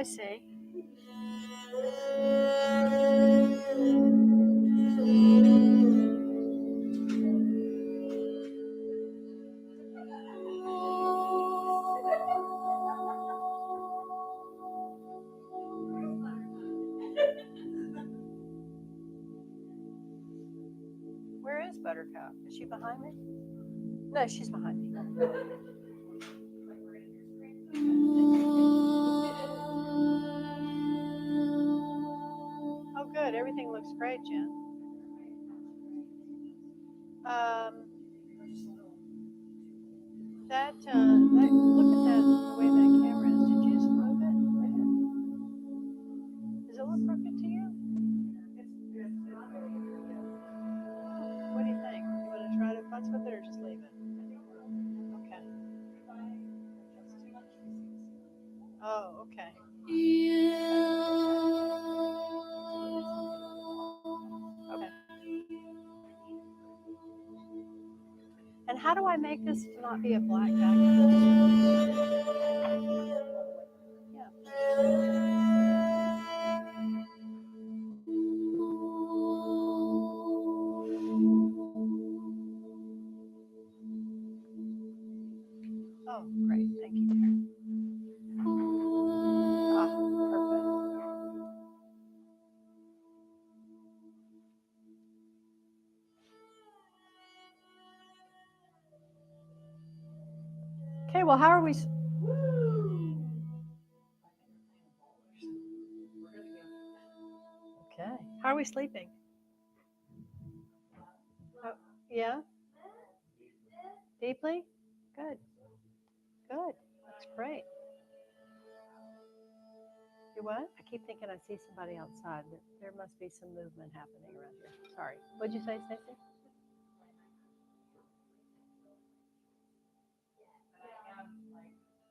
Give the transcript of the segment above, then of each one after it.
see. Where is Buttercup? Is she behind me? No, she's behind me. Oh, good. Everything looks great, Jen. Look at that, the way that camera is. Did you just move it? Does it look crooked to you? What do you think? You want to try to futz with it or just leave it? Okay. Oh, okay. Okay. And how do I make this to not be a black background? Oh, great. Thank you, dear. Ah, perfect. Okay, well, how are we? Okay. How are we sleeping? Oh, yeah? Deeply? Good. Good. That's great. You what? I keep thinking I see somebody outside. There must be some movement happening around here. Sorry. What'd you say, Stacey?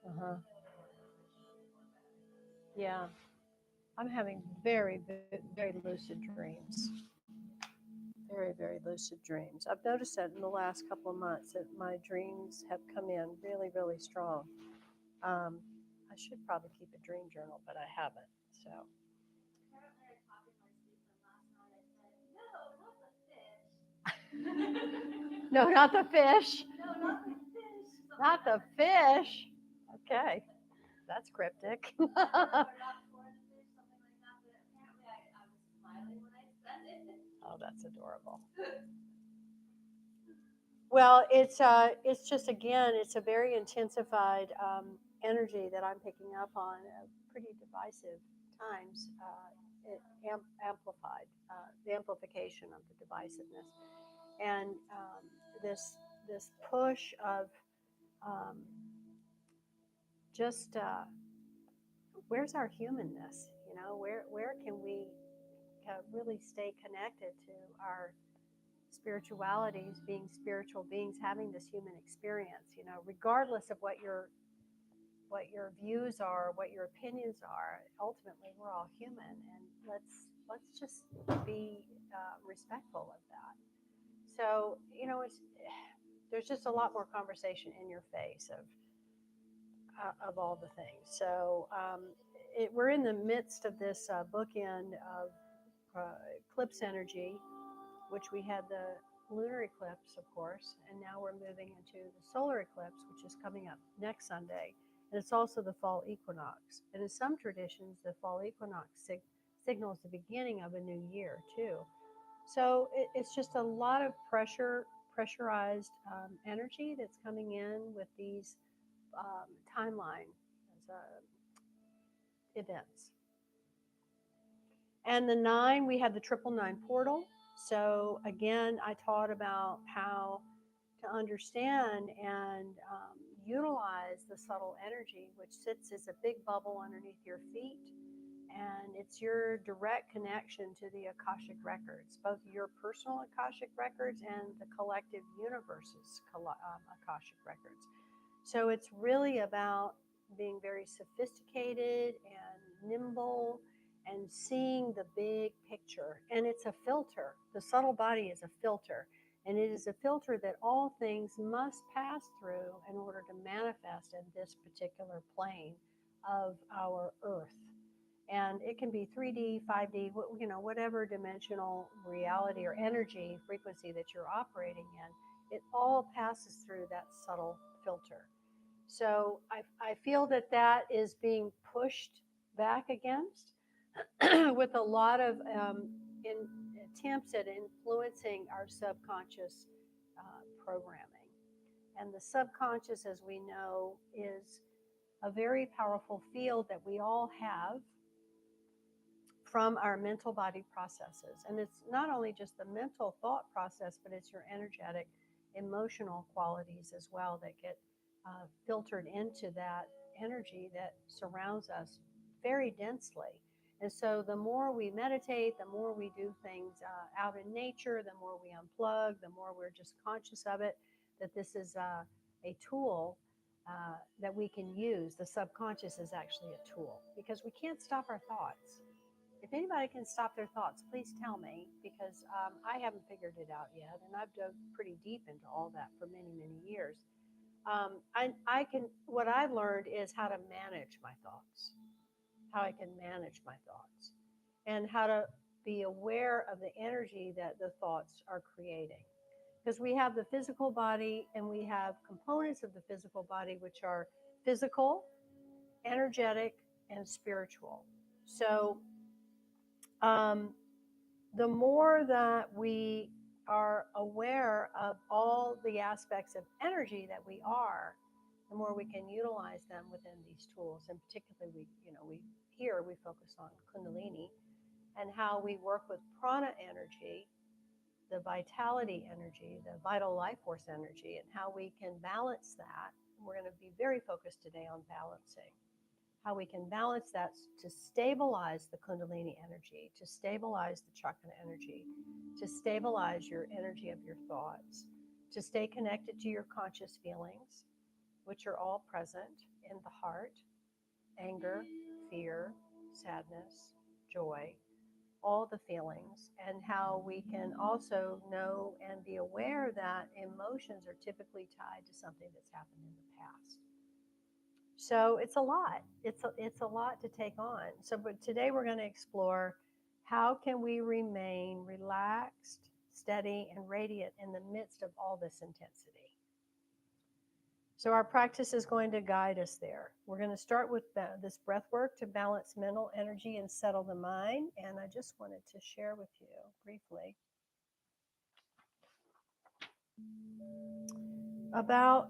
Uh-huh. Yeah. I'm having very lucid dreams. Very lucid dreams. I've noticed that in the last couple of months that my dreams have come in really strong. Um, I should probably keep a dream journal, but I haven't. So. No, not the fish. Not the fish. Okay, that's cryptic. Oh, that's adorable. Well, it's just again, it's a very intensified energy that I'm picking up on. Pretty divisive times. It amplified the amplification of the divisiveness, and this push of um, just where's our humanness? You know, where can we really stay connected to our spiritualities, being spiritual beings, having this human experience, you know, regardless of what your views are, what your opinions are. Ultimately, we're all human, and let's just be respectful of that. So, you know, it's there's just a lot more conversation in your face of all the things. So, we're in the midst of this bookend of eclipse energy, which we had the lunar eclipse, of course, and now we're moving into the solar eclipse, which is coming up next Sunday. And it's also the fall equinox. And in some traditions, the fall equinox signals the beginning of a new year, too. So it's just a lot of pressurized energy that's coming in with these timeline events. And the nine, we have the 999 portal. So again, I taught about how to understand and utilize the subtle energy, which sits as a big bubble underneath your feet. And it's your direct connection to the Akashic records, both your personal Akashic records and the collective universe's Akashic records. So it's really about being very sophisticated and nimble and seeing the big picture. And it's a filter. The subtle body is a filter. And it is a filter that all things must pass through in order to manifest in this particular plane of our earth. And it can be 3D, 5D, whatever dimensional reality or energy frequency that you're operating in, it all passes through that subtle filter. So I feel that that is being pushed back against with a lot of in, attempts at influencing our subconscious programming. And the subconscious, as we know, is a very powerful field that we all have from our mental body processes. And it's not only just the mental thought process, but it's your energetic, emotional qualities as well that get filtered into that energy that surrounds us very densely. And so the more we meditate, the more we do things out in nature, the more we unplug, the more we're just conscious of it, that this is a tool that we can use. The subconscious is actually a tool because we can't stop our thoughts. If anybody can stop their thoughts, please tell me because I haven't figured it out yet, and I've dug pretty deep into all that for many, many years. I can. What I've learned is how to manage my thoughts, how I can manage my thoughts, and how to be aware of the energy that the thoughts are creating. Because we have the physical body and we have components of the physical body which are physical, energetic, and spiritual. So um, the more that we are aware of all the aspects of energy that we are, the more we can utilize them within these tools. And particularly, we focus on Kundalini and how we work with prana energy, the vitality energy, the vital life force energy, and how we can balance that. We're going to be very focused today on balancing how we can balance that to stabilize the Kundalini energy, to stabilize the Chakra energy, to stabilize your energy of your thoughts, to stay connected to your conscious feelings, which are all present in the heart: anger, fear, sadness, joy, all the feelings, and how we can also know and be aware that emotions are typically tied to something that's happened in the past. So it's a lot. It's a lot to take on. So, but today we're going to explore how can we remain relaxed, steady, and radiant in the midst of all this intensity. So our practice is going to guide us there. We're going to start with this breath work to balance mental energy and settle the mind. And I just wanted to share with you briefly about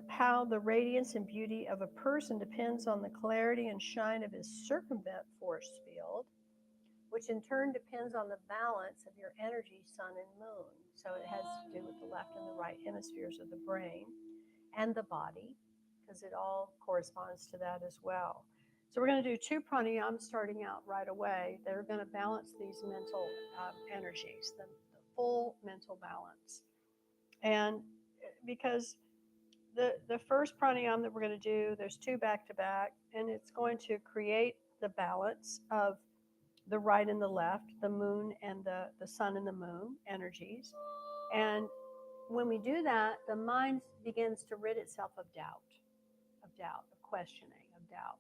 how the radiance and beauty of a person depends on the clarity and shine of his circumvent force field, which in turn depends on the balance of your energy, sun and moon. So it has to do with the left and the right hemispheres of the brain and the body, because it all corresponds to that as well. So we're going to do 2 pranayams starting out right away. They're going to balance these mental energies, the full mental balance. And because the first pranayama that we're going to do, there's 2 back to back, and it's going to create the balance of the right and the left, the moon and the sun and the moon energies. And when we do that, the mind begins to rid itself of doubt, of questioning, of doubt.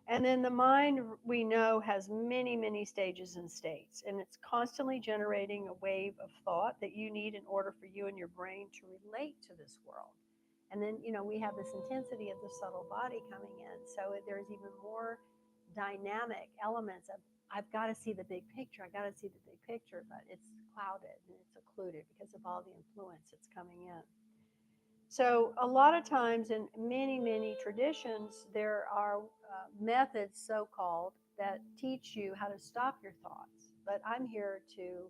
And then the mind, we know, has many, many stages and states, and it's constantly generating a wave of thought that you need in order for you and your brain to relate to this world. And then, we have this intensity of the subtle body coming in. So there's even more dynamic elements of, I've got to see the big picture. I got to see the big picture, but it's clouded and it's occluded because of all the influence that's coming in. So a lot of times in many, many traditions, there are methods, so-called, that teach you how to stop your thoughts. But I'm here to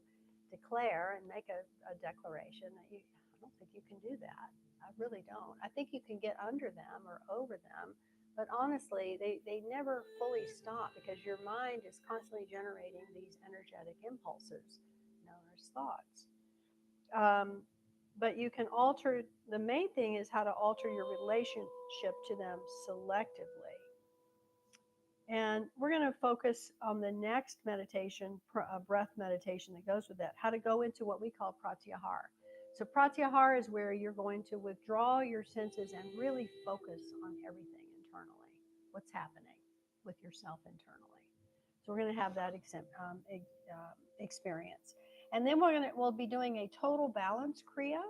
declare and make a declaration that I don't think you can do that. I really don't. I think you can get under them or over them, but honestly, they never fully stop because your mind is constantly generating these energetic impulses known as thoughts. But you can alter, the main thing is how to alter your relationship to them selectively. And we're going to focus on the next meditation, breath meditation that goes with that, how to go into what we call pratyahara. So pratyahara is where you're going to withdraw your senses and really focus on everything internally, what's happening. with yourself internally. So we're going to have that experience. And then we'll be doing a total balance Kriya.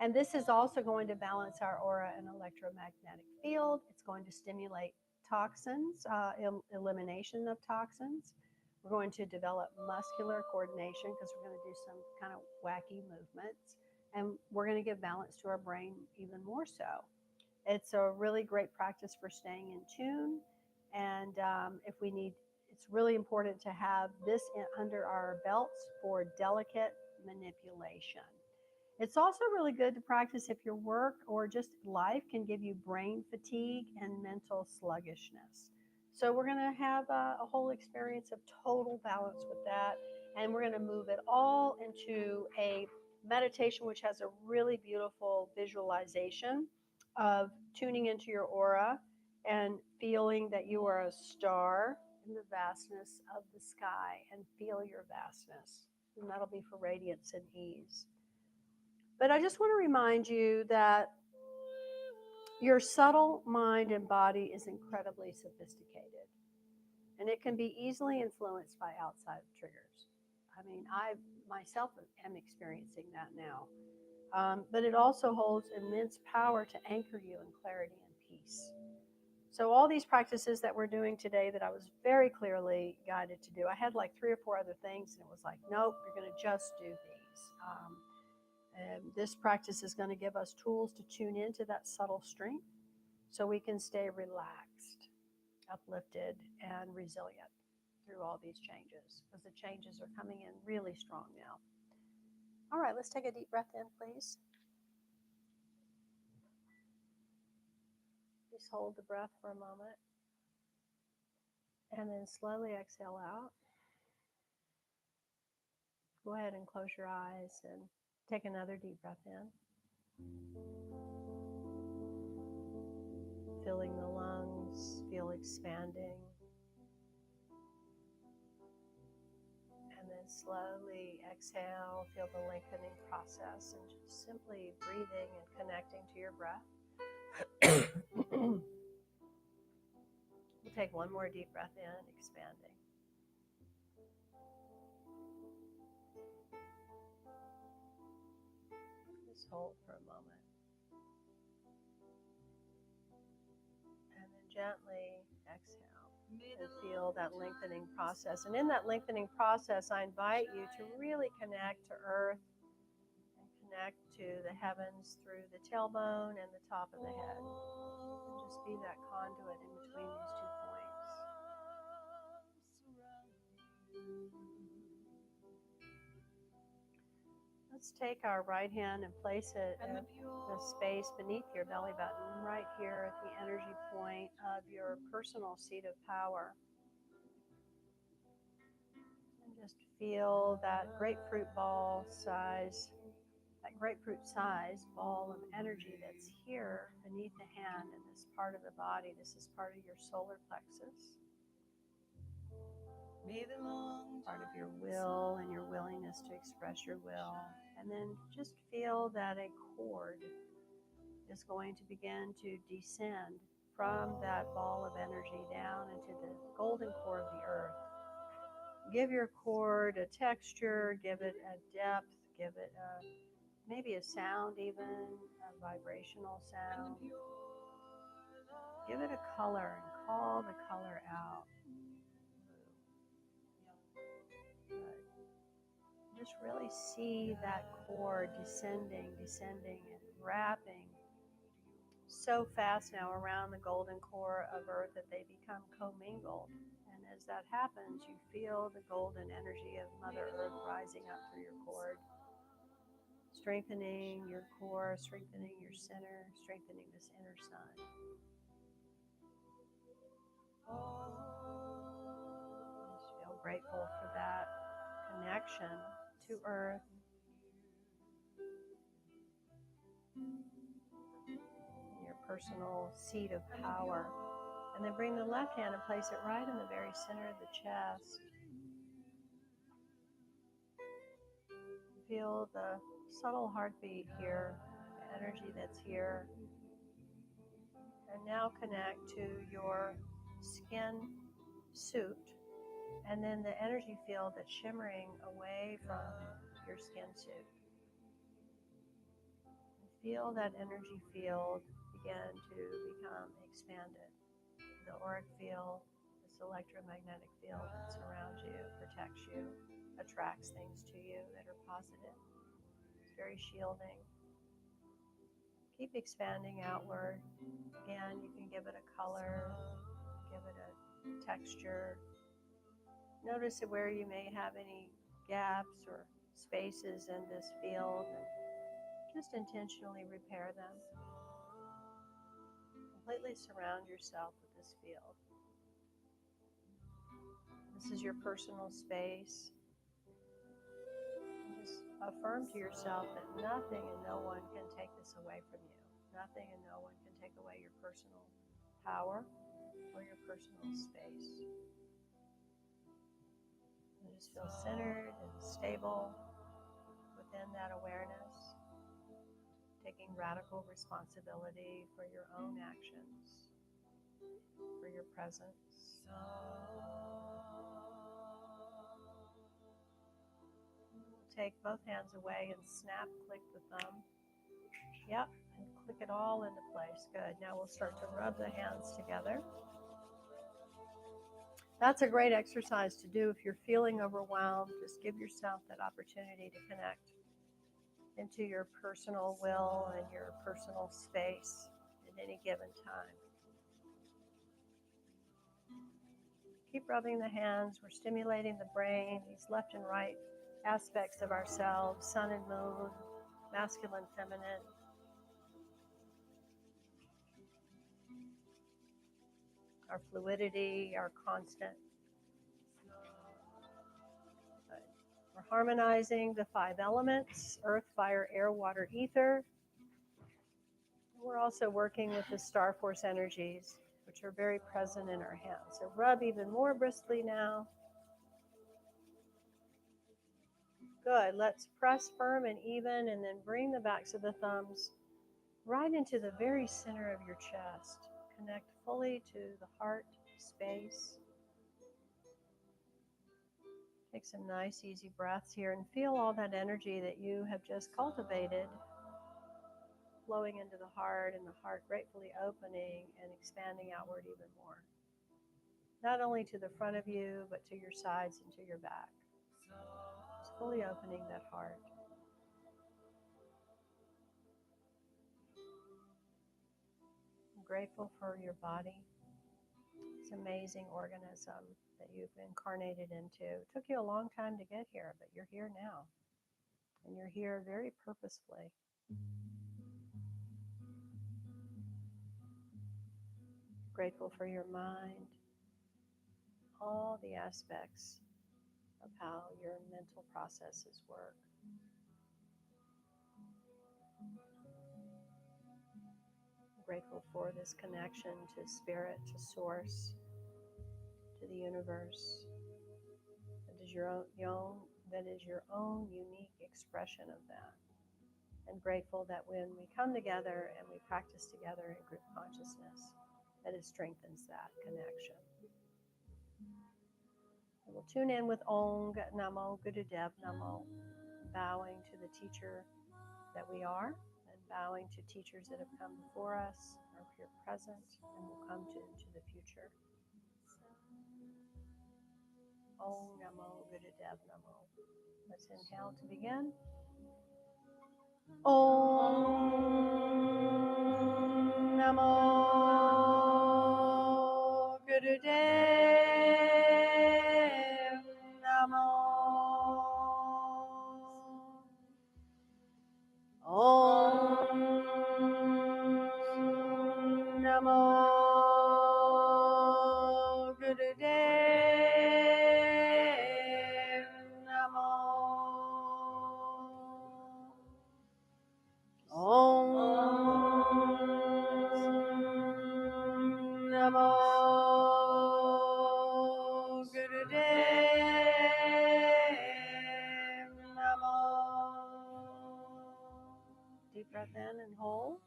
And this is also going to balance our aura and electromagnetic field. It's going to stimulate toxins, elimination of toxins. We're going to develop muscular coordination because we're going to do some kind of wacky movements. And we're going to give balance to our brain even more so. It's a really great practice for staying in tune. And if we need, it's really important to have this under our belts for delicate manipulation. It's also really good to practice if your work or just life can give you brain fatigue and mental sluggishness. So we're going to have a whole experience of total balance with that. And we're going to move it all into a meditation which has a really beautiful visualization of tuning into your aura and feeling that you are a star in the vastness of the sky, and feel your vastness. And that'll be for radiance and ease. But I just want to remind you that your subtle mind and body is incredibly sophisticated, and it can be easily influenced by outside triggers. I mean, I myself am experiencing that now. But it also holds immense power to anchor you in clarity and peace. So all these practices that we're doing today that I was very clearly guided to do, I had like 3 or 4 other things, and it was like, nope, you're going to just do these. And this practice is going to give us tools to tune into that subtle strength so we can stay relaxed, uplifted, and resilient through all these changes, because the changes are coming in really strong now. All right, let's take a deep breath in, please. Just hold the breath for a moment, and then slowly exhale out. Go ahead and close your eyes and take another deep breath in. Filling the lungs, feel expanding. And then slowly exhale, feel the lengthening process, and just simply breathing and connecting to your breath. We'll take one more deep breath in, expanding. Just hold for a moment. And then gently exhale and feel that lengthening process. And in that lengthening process, I invite you to really connect to earth and connect to the heavens through the tailbone and the top of the head. And just be that conduit in between these 2 points. Let's take our right hand and place it at the space beneath your belly button, right here at the energy point of your personal seat of power. And just feel that grapefruit size ball of energy that's here beneath the hand in this part of the body. This is part of your solar plexus. Part of your will and your willingness to express your will. And then just feel that a cord is going to begin to descend from that ball of energy down into the golden core of the earth. Give your cord a texture, give it a depth, give it maybe a sound even, a vibrational sound. Give it a color and call the color out. Just really see that cord descending, and wrapping so fast now around the golden core of Earth that they become commingled. And as that happens, you feel the golden energy of Mother Earth rising up through your cord, strengthening your core, strengthening your center, strengthening this inner sun. Just feel grateful for that connection to Earth. Your personal seat of power. And then bring the left hand and place it right in the very center of the chest. Feel the subtle heartbeat here, the energy that's here. And now connect to your skin suit, and then the energy field that's shimmering away from your skin suit. Feel that energy field begin to become expanded. The auric field, this electromagnetic field that surrounds you, protects you, attracts things to you that are positive. It's very shielding. Keep expanding outward. Again, you can give it a color, give it a texture. Notice where you may have any gaps or spaces in this field, and just intentionally repair them. Completely surround yourself with this field. This is your personal space. Just affirm to yourself that nothing and no one can take this away from you. Nothing and no one can take away your personal power or your personal space. You just feel centered and stable within that awareness, taking radical responsibility for your own actions, for your presence. Take both hands away and snap, click the thumb. Yep, and click it all into place. Good. Now we'll start to rub the hands together. That's a great exercise to do if you're feeling overwhelmed. Just give yourself that opportunity to connect into your personal will and your personal space at any given time. Keep rubbing the hands. We're stimulating the brain, these left and right aspects of ourselves, sun and moon, masculine, feminine. Our fluidity, our constant. We're harmonizing the 5 elements: earth, fire, air, water, ether. We're also working with the star force energies, which are very present in our hands. So rub even more briskly now. Good. Let's press firm and even, and then bring the backs of the thumbs right into the very center of your chest. Connect fully to the heart space. Take some nice, easy breaths here and feel all that energy that you have just cultivated flowing into the heart, and the heart gratefully opening and expanding outward even more. Not only to the front of you, but to your sides and to your back. Just fully opening that heart. I'm grateful for your body. It's an amazing organism that you've incarnated into. It took you a long time to get here, but you're here now. And you're here very purposefully. Grateful for your mind, all the aspects of how your mental processes work. Grateful for this connection to spirit, to source, to the universe. That is your own unique expression of that. And grateful that when we come together and we practice together in group consciousness, that it strengthens that connection. And we'll tune in with Ong Namo Gurudev Namo, bowing to the teacher that we are, and bowing to teachers that have come before us, are here present, and will come into the future. Om Namo Gurudev Namo. Let's inhale to begin. Om Namo Gurudev Namo. Om Namo Gurudev Namo. Om Namo Gurudev Namo. Deep breath in and hold.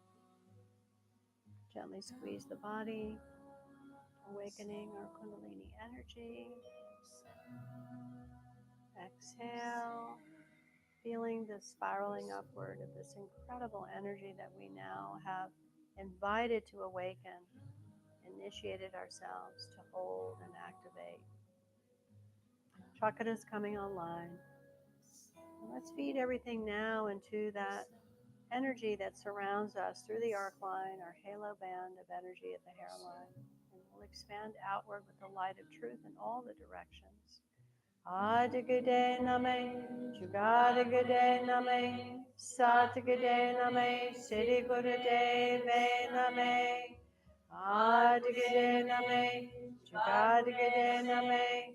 Gently squeeze the body. awakening our Kundalini energy. Exhale, feeling the spiraling upward of this incredible energy that we now have invited to awaken, initiated ourselves to hold and activate. Chakras coming online. Let's feed everything now into that energy that surrounds us through the arc line, our halo band of energy at the hairline. And we'll expand outward with the light of truth in all the directions. Adagade name, Jugadagade name, Satagade name, Siddhi Gurudeve name. Adagade name, Jugadagade name,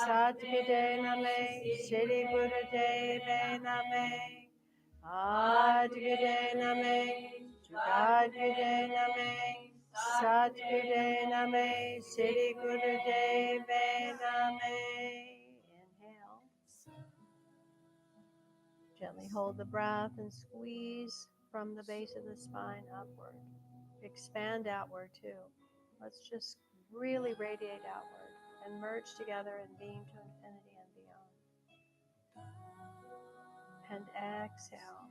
Satagade name, Siddhi Gurudeve name. Adagade name, Jugadagade name, Satagade name, Siddhi Gurudeve name. Inhale. Gently hold the breath and squeeze from the base of the spine upward. Expand outward too. Let's just really radiate outward and merge together and beam to infinity and beyond. And exhale.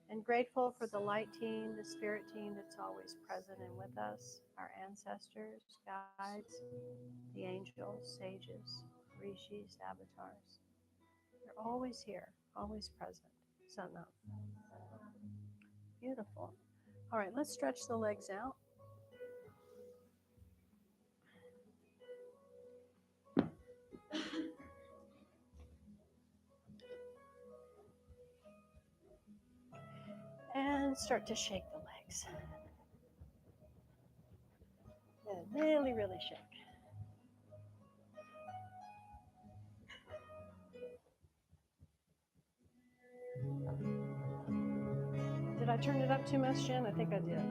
And grateful for the light team, the spirit team that's always present and with us, our ancestors, guides, the angels, sages, rishis, avatars. They're always here, always present. Satnam. Beautiful. All right, let's stretch the legs out. And start to shake the legs. And really, really shake. Did I turn it up too much, Jen? I think I did.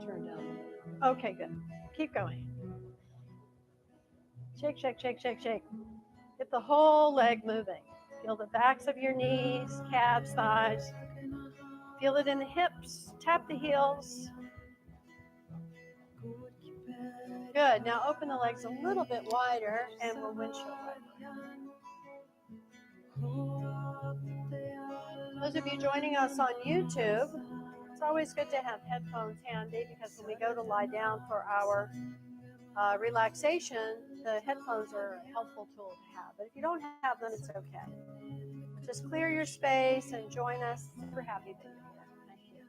Turn it down a little bit. Okay, good. Keep going. Shake, shake, shake, shake, shake. Get the whole leg moving. Feel the backs of your knees, calves, thighs. Feel it in the hips. Tap the heels. Good. Now open the legs a little bit wider and we'll windshield wiper. Those of you joining us on YouTube, it's always good to have headphones handy because when we go to lie down for our relaxation, the headphones are a helpful tool to have. But if you don't have them, it's okay. Just clear your space and join us. Super happy that you're here.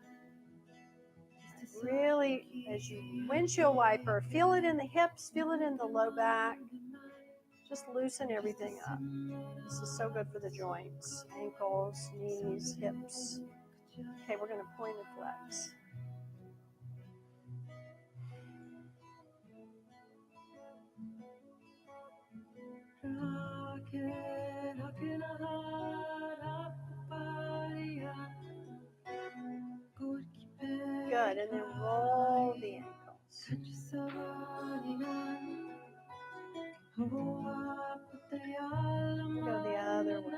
Thank you. Really, as you windshield wiper, feel it in the hips, feel it in the low back. Just loosen everything up. This is so good for the joints, ankles, knees, hips. Okay, we're going to point and flex. Good, and then roll the ankles. Go the other way.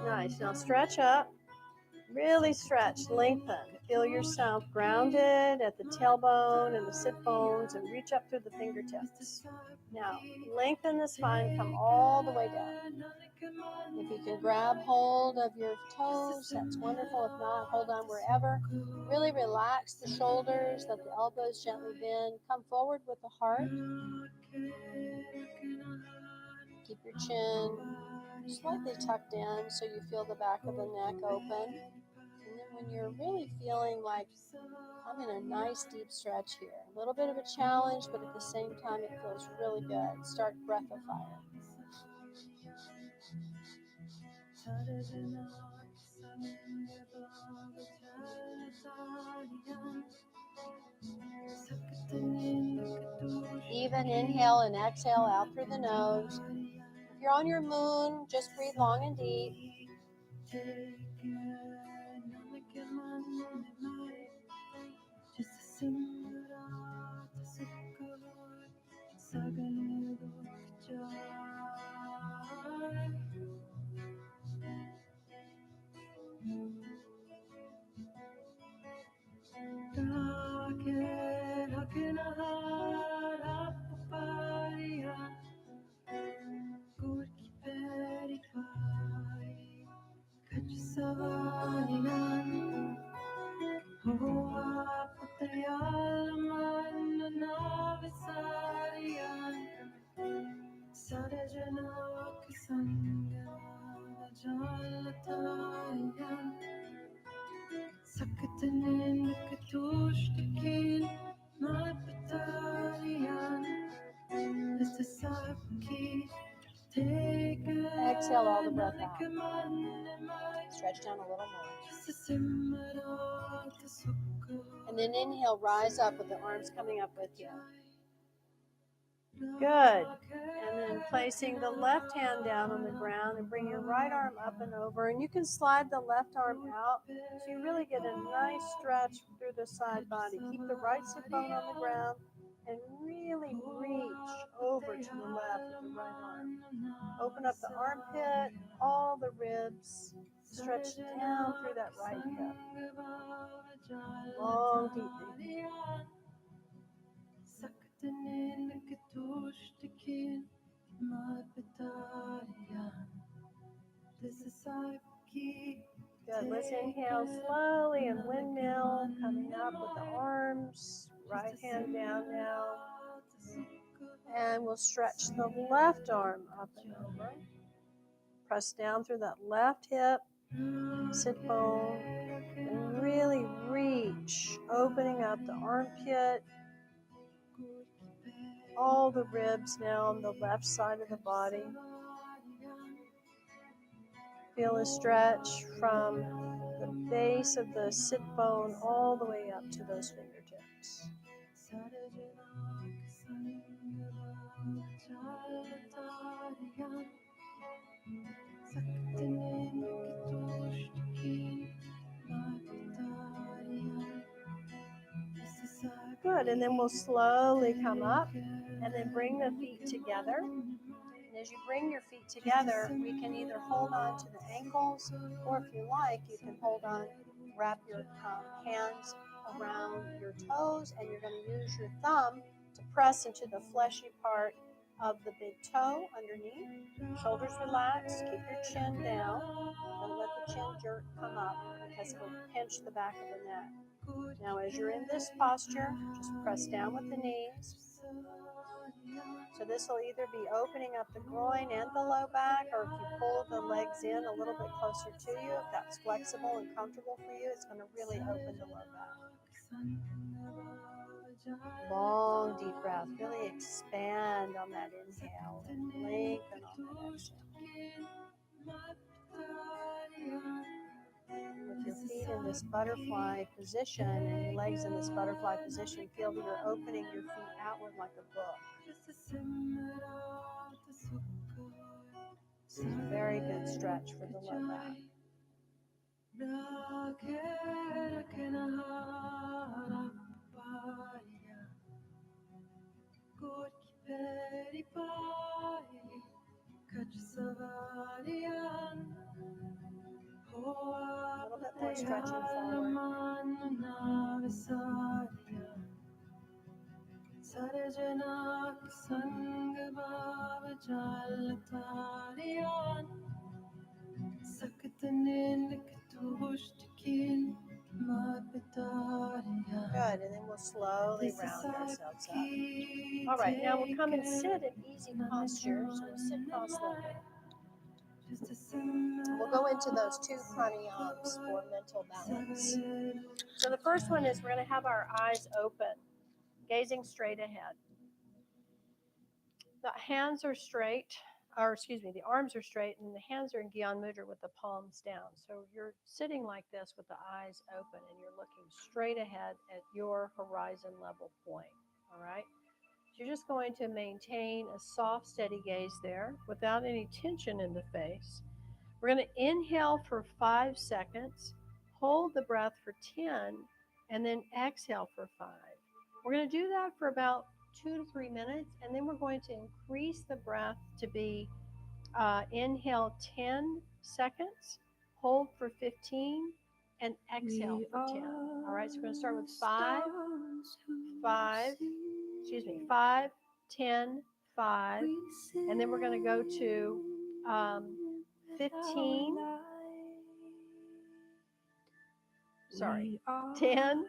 Nice. Now stretch up. Really stretch, lengthen. Feel yourself grounded at the tailbone and the sit bones and reach up through the fingertips. Now, lengthen the spine, come all the way down. If you can grab hold of your toes, that's wonderful. If not, hold on wherever. Really relax the shoulders, let the elbows gently bend. Come forward with the heart. Keep your chin slightly tucked in so you feel the back of the neck open. And then when you're really feeling like I'm in a nice deep stretch here, a little bit of a challenge, but at the same time it feels really good. Start breath of fire. Even inhale and exhale out through the nose. If you're on your moon, just breathe long and deep. Exhale all the breath out. Stretch down a little more. And then inhale, rise up with the arms coming up with you. Good. And then placing the left hand down on the ground and bring your right arm up and over. And you can slide the left arm out so you really get a nice stretch through the side body. Keep the right sit bone on the ground and really reach over to the left with the right arm. Open up the armpit, all the ribs. Stretch down through that right hip. Long, deep breathing. Good. Let's inhale slowly and windmill, coming up with the arms. Right hand down now. And we'll stretch the left arm up and over. Press down through that left hip, sit bone, and really reach, opening up the armpit, all the ribs now on the left side of the body. Feel a stretch from the base of the sit bone all the way up to those fingertips. Good, and then we'll slowly come up and then bring the feet together. And as you bring your feet together, we can either hold on to the ankles, or if you like, you can hold on, wrap your hands around your toes, and you're going to use your thumb to press into the fleshy part of the big toe underneath. Shoulders relaxed, keep your chin down. Don't let the chin jerk come up because it will pinch the back of the neck. Now as you're in this posture, just press down with the knees. So this will either be opening up the groin and the low back, or if you pull the legs in a little bit closer to you, if that's flexible and comfortable for you, it's going to really open the low back. Long, deep breath. Really expand on that inhale and lengthen on that exhale. With your feet in this butterfly position and your legs in this butterfly position, feel that you're opening your feet outward like a book. This is a very good stretch for the low back. A little bit more stretching forward. Good, and then we'll slowly round ourselves up. All right, now we'll come and sit in easy posture. So we'll sit cross-legged. We'll go into those 2 pranayams for mental balance. So the first one is we're going to have our eyes open, gazing straight ahead. The hands are straight, the arms are straight, and the hands are in Gyan Mudra with the palms down. So you're sitting like this with the eyes open, and you're looking straight ahead at your horizon level point, all right? So you're just going to maintain a soft, steady gaze there without any tension in the face. We're going to inhale for 5 seconds, hold the breath for 10, and then exhale for 5. We're going to do that for about 2 to 3 minutes, and then we're going to increase the breath to be inhale 10 seconds, hold for 15, and exhale for 10. All right, so we're going to start with 5, 10, 5, and then we're going to go to 15, Sorry. 10,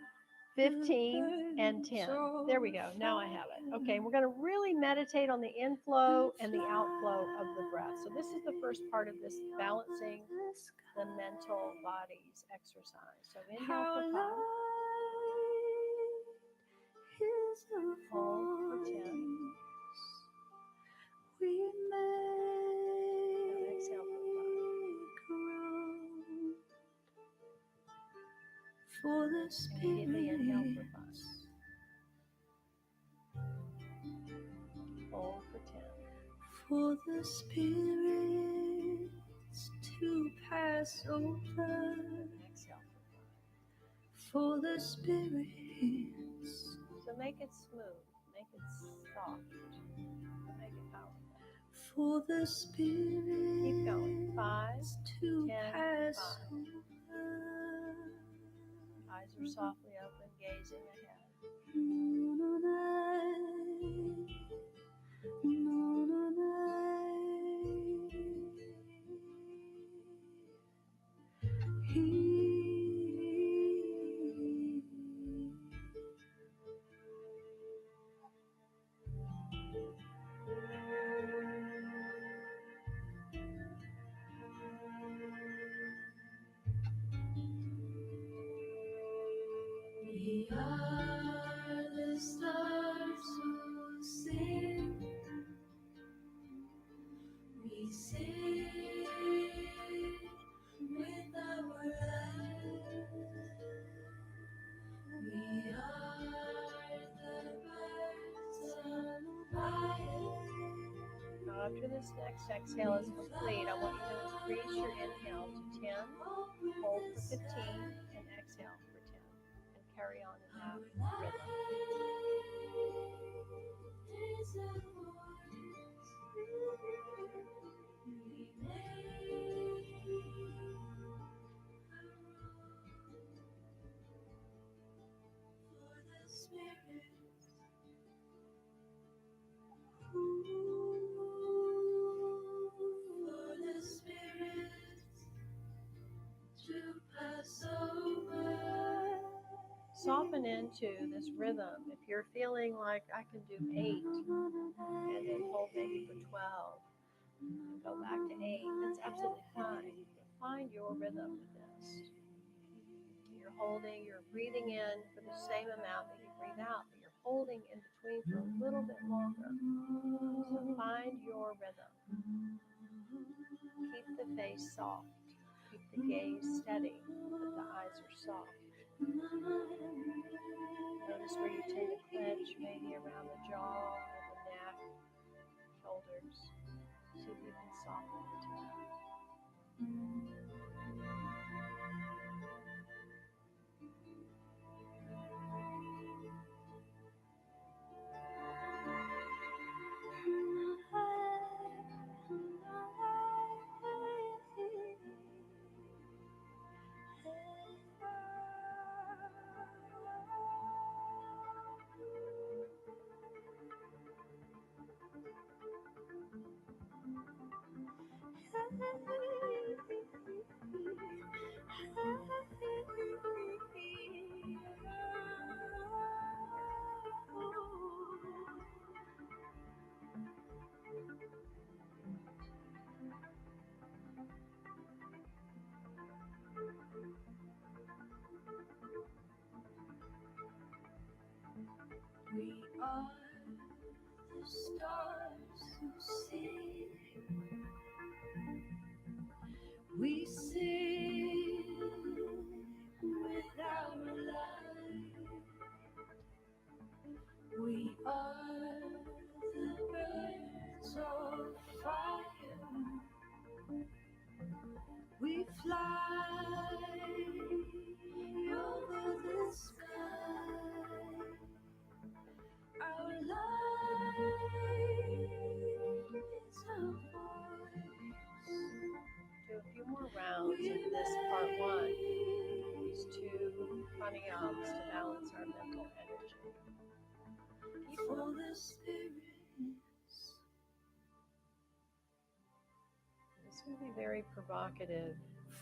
15, and 10. There we go. Now I have it. Okay, we're going to really meditate on the inflow and the outflow of the breath. So this is the first part of this balancing the mental body's exercise. So inhale for 5. Hold for 10. Now exhale for 5. Immediately inhale for 5. Hold for 10. For the spirits to pass over. Exhale for 5. For the spirits. So make it smooth. Make it soft. Make it powerful. For the spirits. Keep going. 5, to 10, pass 5. over. Eyes are softly open, gazing ahead. We are the stars who sing. We sing with our life. We are the birds on fire. Now after this next exhale is complete, I want you to increase your inhale to 10, hold for 15, and exhale for 10. And carry on in that rhythm. Soften into this rhythm. If you're feeling like I can do 8 and then hold maybe for 12 and go back to 8, that's absolutely fine. Find your rhythm with this. You're holding, you're breathing in for the same amount that you breathe out, but you're holding in between for a little bit longer. So find your rhythm. Keep the face soft. Keep the gaze steady, but the eyes are soft. Notice where you tend to clench, maybe around the jaw or the neck, shoulders. See if you can soften into that. We are the stars who sing. We sing with our light. We are the birds of fire. We fly over the sky. Our life is a voice. Do a few more rounds of this part 1. These 2 pranayams to balance our mental energy. Keep For going. the spirits. This will be very provocative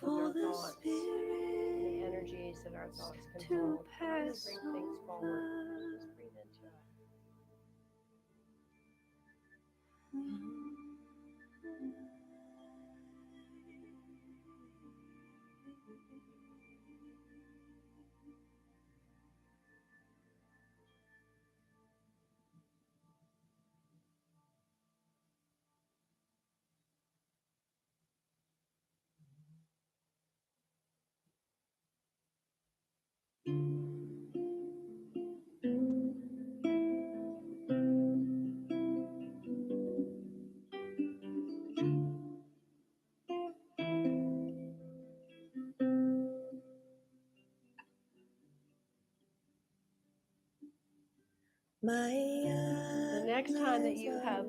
with for our the thoughts, and the spirit energies that our thoughts can to hold. Really pass bring things forward. over. Just breathe into it. The next time that you have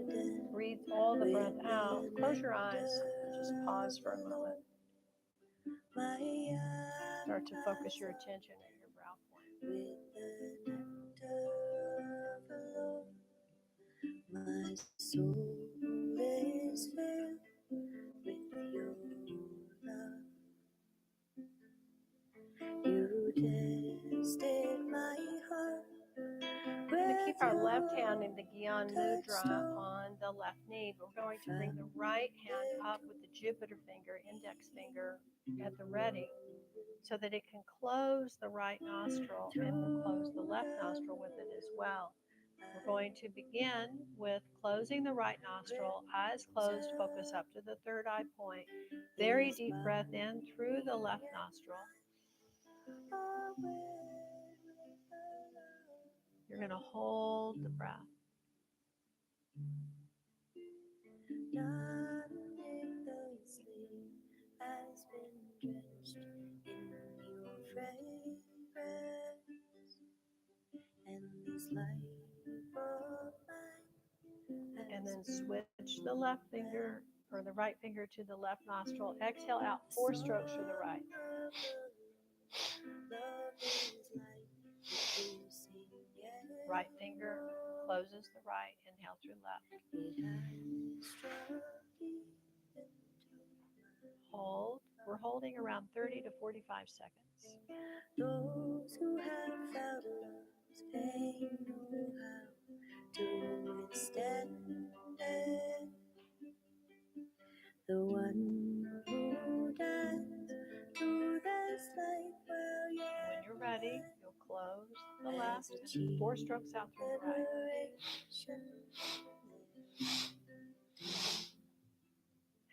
breathed all the breath out, close your eyes. Just pause for a moment. Start to focus your attention at your brow point. My soul is filled with your love. You tested my heart. We're going to keep our left hand in the Gyan Mudra on the left knee, but we're going to bring the right hand up with the Jupiter finger, index finger at the ready, so that it can close the right nostril and will close the left nostril with it as well. We're going to begin with closing the right nostril, eyes closed, focus up to the third eye point. Very deep breath in through the left nostril. You're going to hold the breath. Has been drenched in your fragrance, and this life of mine. And then switch the left finger or the right finger to the left nostril. Exhale out 4 strokes through the right. Right finger closes the right. Inhale through left. Hold. We're holding around 30 to 45 seconds. Those who have felt love's pain know how to withstand it. The one who dies through this life while When you're ready, you'll close the left and 4 strokes out through the right.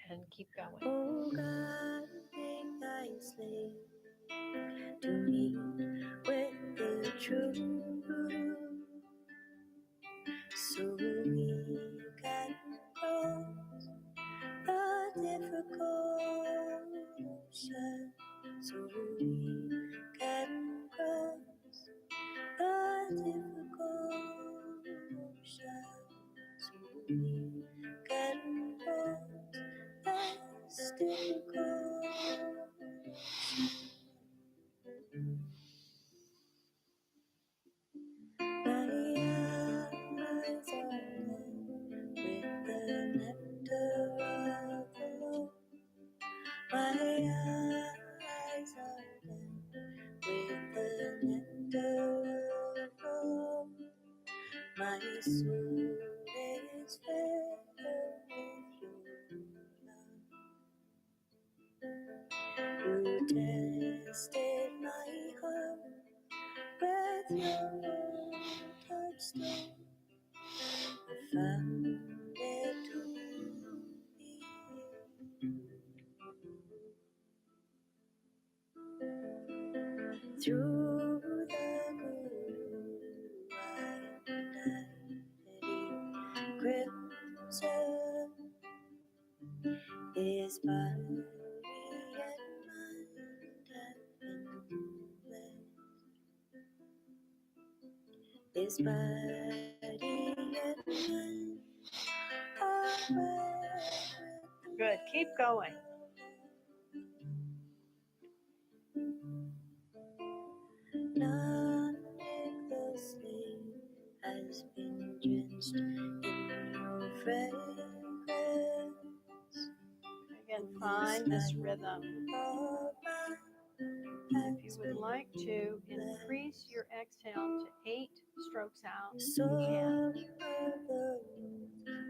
And keep going. Oh God, make thy slave to meet with the truth, so we can cross the difficult ocean, so we can cross the difficult ocean, so we can cross this difficult ocean. My eyes are lit with the nectar of the Lord. My eyes are lit with the nectar of the Lord. My soul is filled with your love. You tested my heart with your touchstone. I found it to be through the Guru identity crimson his body and mind have been blessed. His body and mind are red. Good. Keep going. None the slave has been drenched in your fragrance. and find this rhythm. If you would like to increase your exhale to 8 strokes out, you can.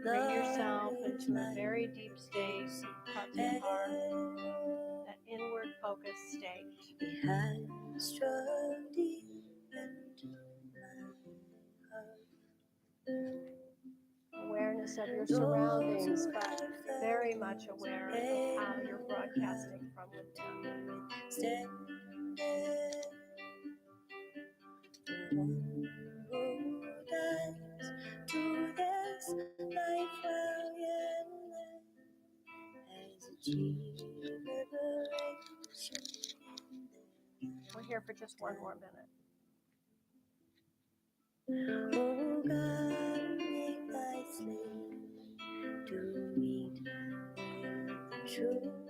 Bring yourself into a very deep state, Pratyahara, that inward focused state. Awareness of your surroundings, but very much aware of how you're broadcasting from within. We're here for just one more minute. Oh God, make thy slave to meet the truth,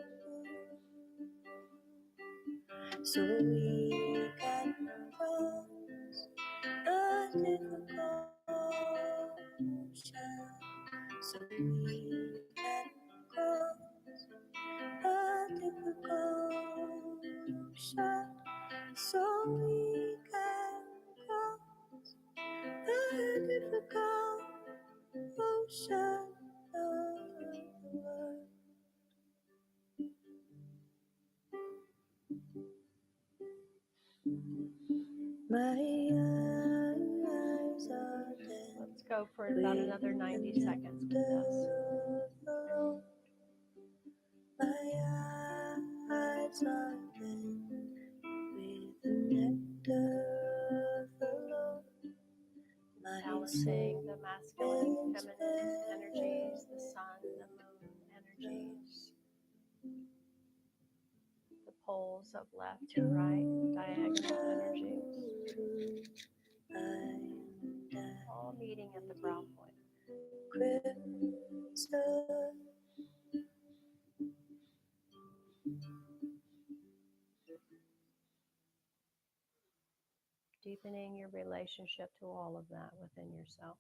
so we can cross the difficult ocean, so we can cross the difficult ocean, so we can cross the difficult ocean of the world. My eyes are dead. Let's go for about another 90 seconds with this. My eyes are dead with the nectar of the Lord. Balancing the masculine and feminine energies, the sun, the moon energies, the poles of left and right, diagonal energies, all meeting at the brow point. Deepening your relationship to all of that within yourself.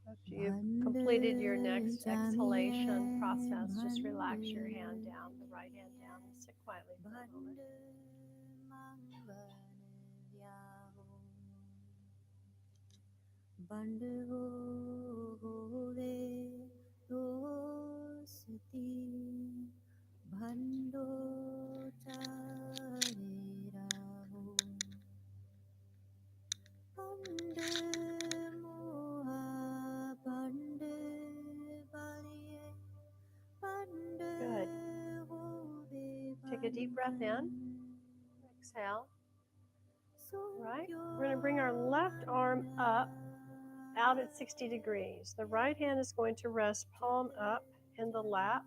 After you've completed your next exhalation process, just relax your hand down, the right hand down, and sit quietly for a moment. Good. Take a deep breath in. Exhale. Right. We're going to bring our left arm up, out at 60 degrees. The right hand is going to rest palm up in the lap,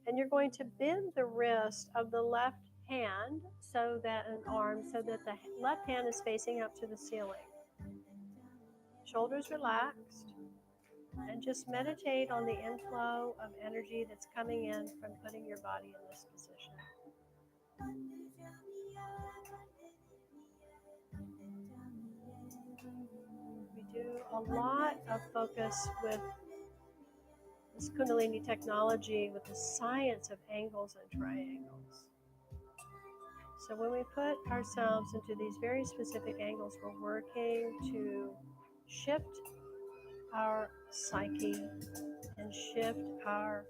and you're going to bend the wrist of the left hand so that the left hand is facing up to the ceiling. Shoulders relaxed, and just meditate on the inflow of energy that's coming in from putting your body in this position. We do a lot of focus with this Kundalini technology, with the science of angles and triangles. So when we put ourselves into these very specific angles, we're working to shift our psyche and shift our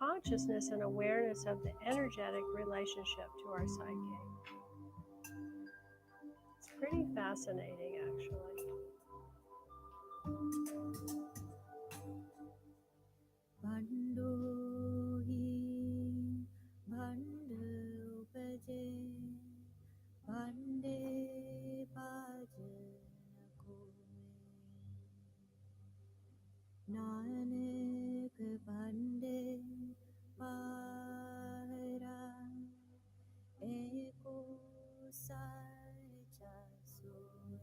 consciousness and awareness of the energetic relationship to our psyche. It's pretty fascinating, actually. Bandohi band upaje bande bajan koe nanak bande para eko sacha soe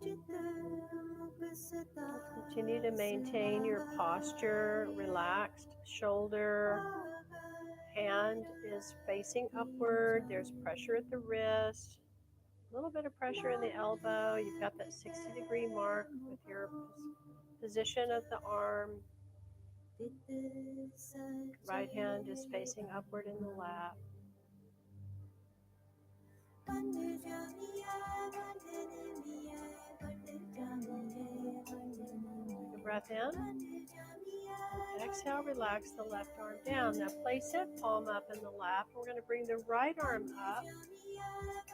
chitta mukh sata Continue to maintain your posture, relaxed shoulder, hand is facing upward, there's pressure at the wrist, a little bit of pressure in the elbow, you've got that 60-degree mark with your position of the arm. Right hand is facing upward in the lap. Take a breath in. Exhale, relax the left arm down. Now place it, palm up in the lap. We're going to bring the right arm up.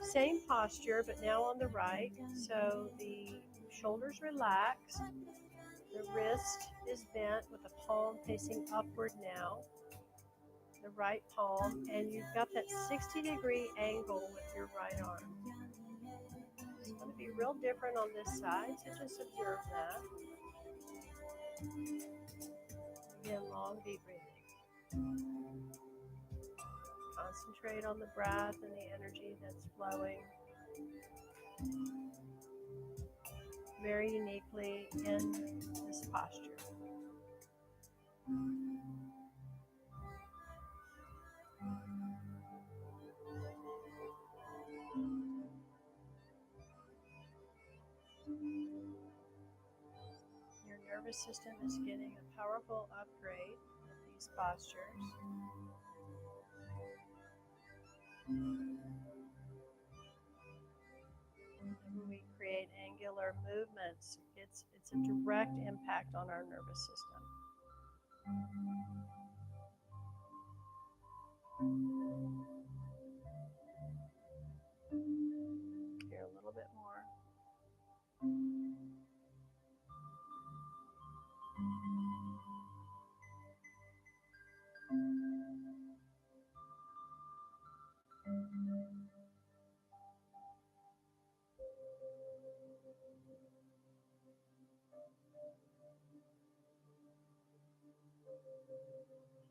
Same posture, but now on the right. So the shoulders relaxed. The wrist is bent with the palm facing upward now. The right palm. And you've got that 60-degree angle with your right arm. It's going to be real different on this side, so just observe that. Again, long, deep breathing. Concentrate on the breath and the energy that's flowing very uniquely in this posture. Your nervous system is getting a powerful upgrade with these postures. When we create angular movements, it's a direct impact on our nervous system. Here, a little bit more.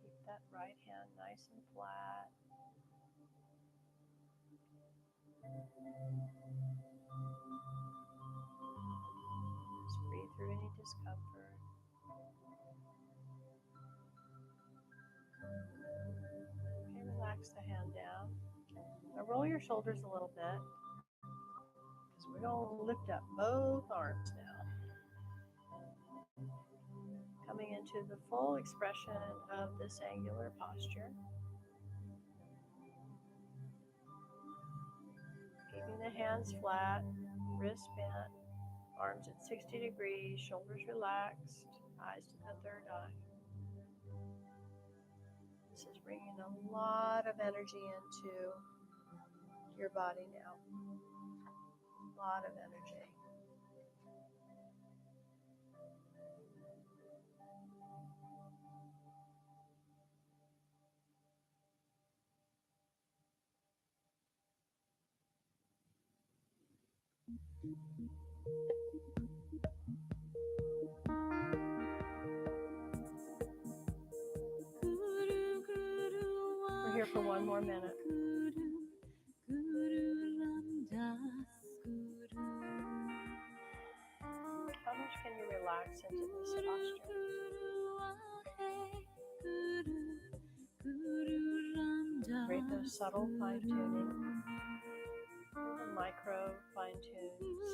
Keep that right hand nice and flat. Just breathe through any discomfort. Okay, relax the hand down. Now roll your shoulders a little bit because we're going to lift up both arms now. Coming into the full expression of this angular posture. Keeping the hands flat, wrists bent, arms at 60 degrees, shoulders relaxed, eyes to the third eye. This is bringing a lot of energy into your body now. A lot of energy. We're here for one more minute. How much can you relax into this posture? Create those subtle fine-tuning, the micro fine-tunes.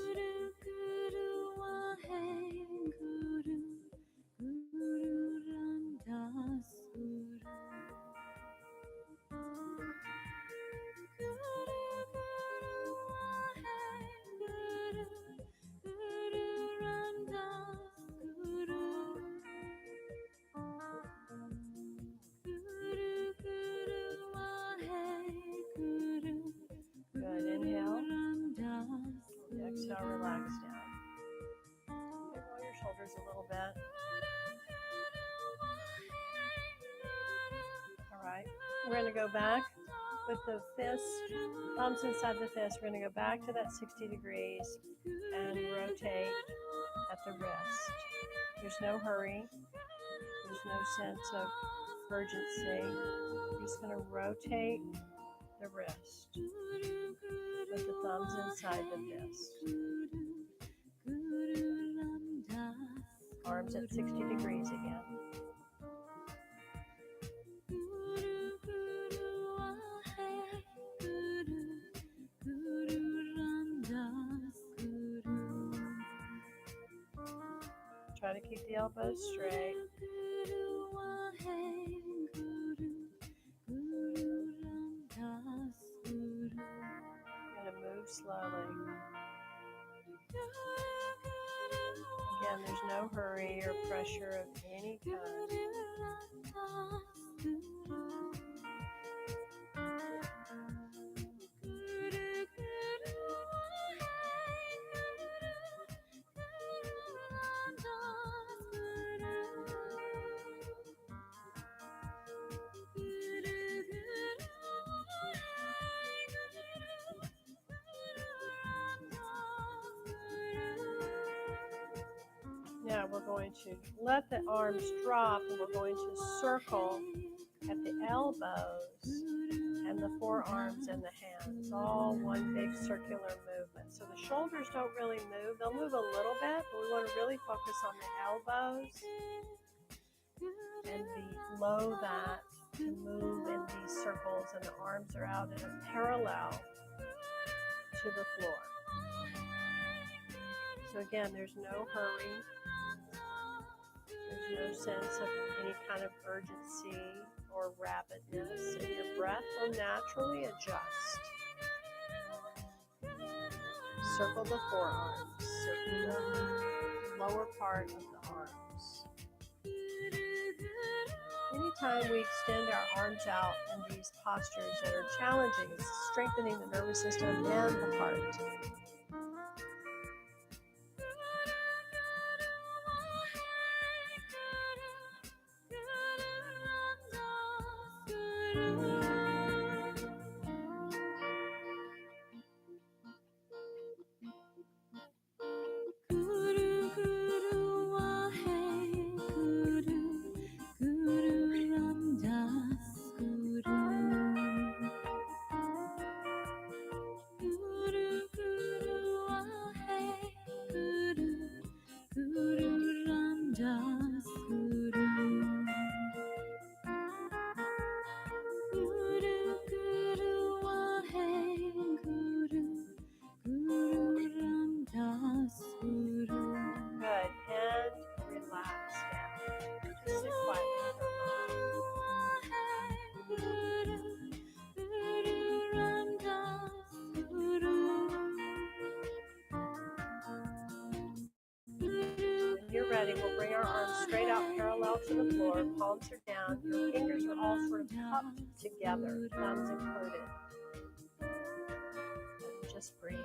We're going to go back with the fist, thumbs inside the fist. We're going to go back to that 60 degrees and rotate at the wrist. There's no hurry. There's no sense of urgency. You're just going to rotate the wrist with the thumbs inside the fist. Arms at 60 degrees again. Try to keep the elbows straight. I'm going to move slowly. Again, there's no hurry or pressure of any kind. Now we're going to let the arms drop and we're going to circle at the elbows and the forearms and the hands, all one big circular movement. So the shoulders don't really move. They'll move a little bit, but we want to really focus on the elbows and below that to move in these circles, and the arms are out in a parallel to the floor. So again, there's no hurry. There's no sense of any kind of urgency or rapidness, and your breath will naturally adjust. Circle the forearms, circle the lower part of the arms. Anytime we extend our arms out in these postures that are challenging, it's strengthening the nervous system and the heart. Ready, we'll bring our arms straight out parallel to the floor, palms are down, your fingers are all sort of cupped together, thumbs included. And just breathe.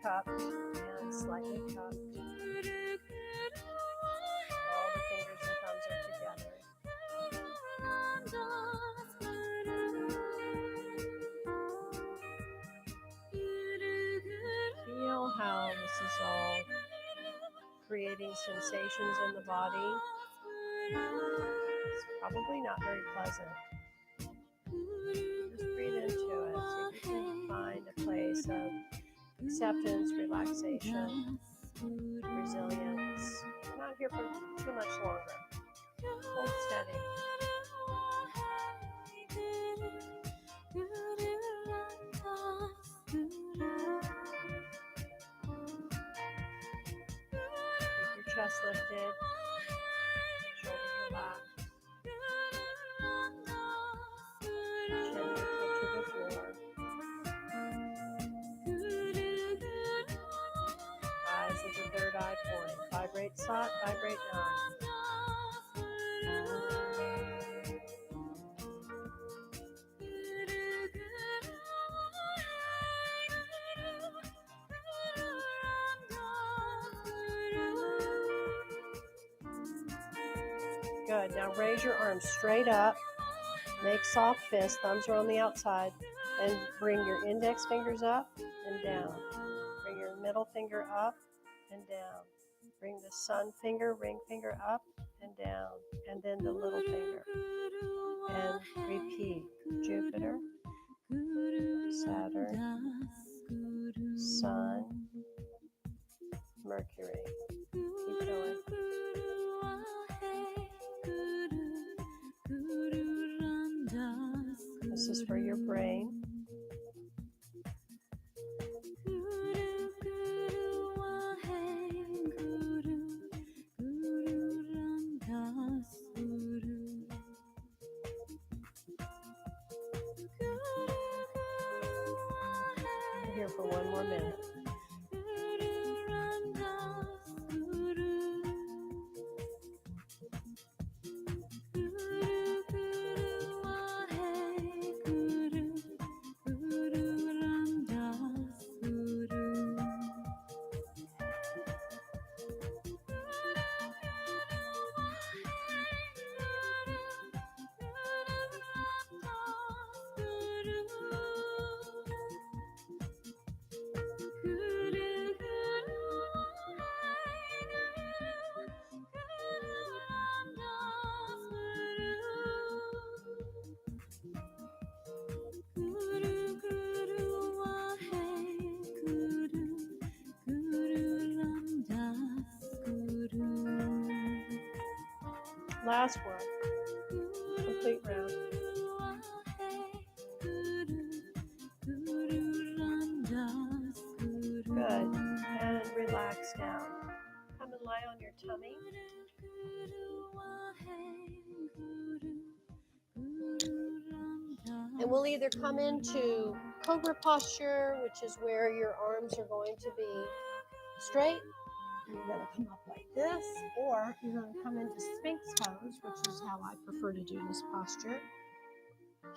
Cupped and slightly cupped. All the fingers and thumbs are together. Feel how this is all creating creating sensations in the body. It's probably not very pleasant. Just breathe into it. See if you can find a place of acceptance, relaxation, resilience. I'm not here for too much longer. Hold steady. Keep your chest lifted, shoulders relaxed, chin neutral to the floor. Eyes at the third eye point. Vibrate sat, vibrate nam. Good. Now raise your arms straight up. Make soft fists. Thumbs are on the outside. And bring your index fingers up and down. Bring your middle finger up and down. Bring the sun finger, ring finger up and down. And then the little finger. And repeat. Jupiter, Saturn, Sun, Mercury. Keep going. This is for your brain. We're here for one more minute. Last one. Complete round. Good. And relax down. Come and lie on your tummy. And we'll either come into Cobra posture, which is where your arms are going to be straight, and you're going to come up like this, or you're going to come into Sphinx pose, which is how I prefer to do this posture.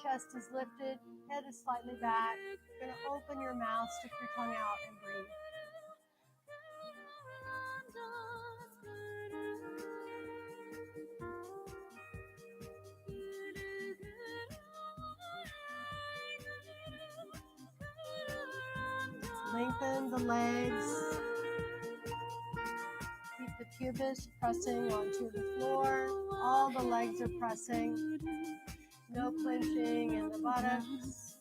Chest is lifted, head is slightly back. You're going to open your mouth, stick your tongue out, and breathe. Lengthen the legs. Keep the pubis pressing onto the floor. All the legs are pressing. No clenching in the buttocks.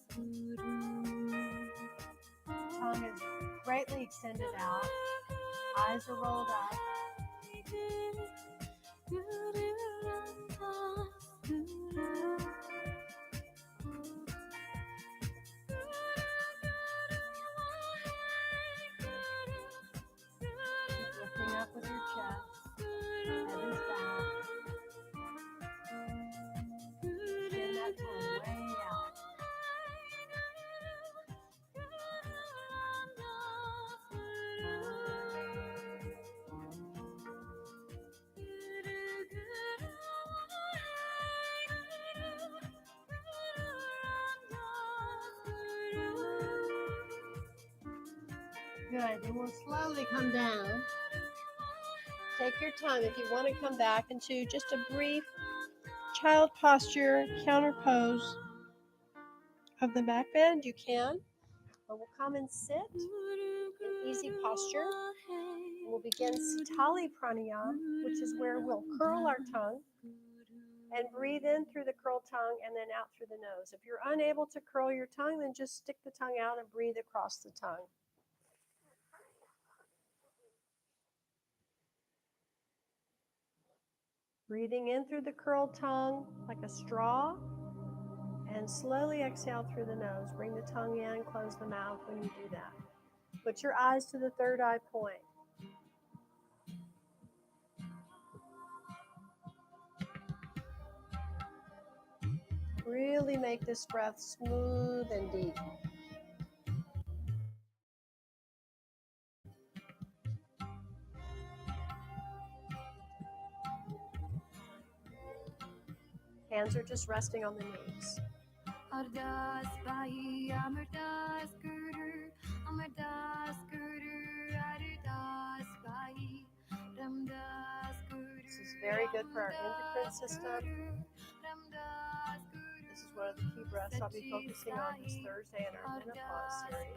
Tongue is greatly extended out. Eyes are rolled up. Lifting up with your chest, head is back. Extend that tongue way out. Good, and we'll slowly come down. Take your time. If you want to come back into just a brief child posture, counter pose of the back bend, you can. But we'll come and sit in easy posture. we'll begin Sitali Pranayama, which is where we'll curl our tongue and breathe in through the curled tongue and then out through the nose. If you're unable to curl your tongue, then just stick the tongue out and breathe across the tongue. Breathing in through the curled tongue like a straw, and slowly exhale through the nose. Bring the tongue in, close the mouth when you do that. Put your eyes to the third eye point. Really make this breath smooth and deep. Hands are just resting on the knees. Ardas Bai Amardas Guru Amardas Guru Ardas Bai Ramdas Guru. This is very good for our endocrine system. This is one of the key breaths I'll be focusing on this Thursday in our menopause series.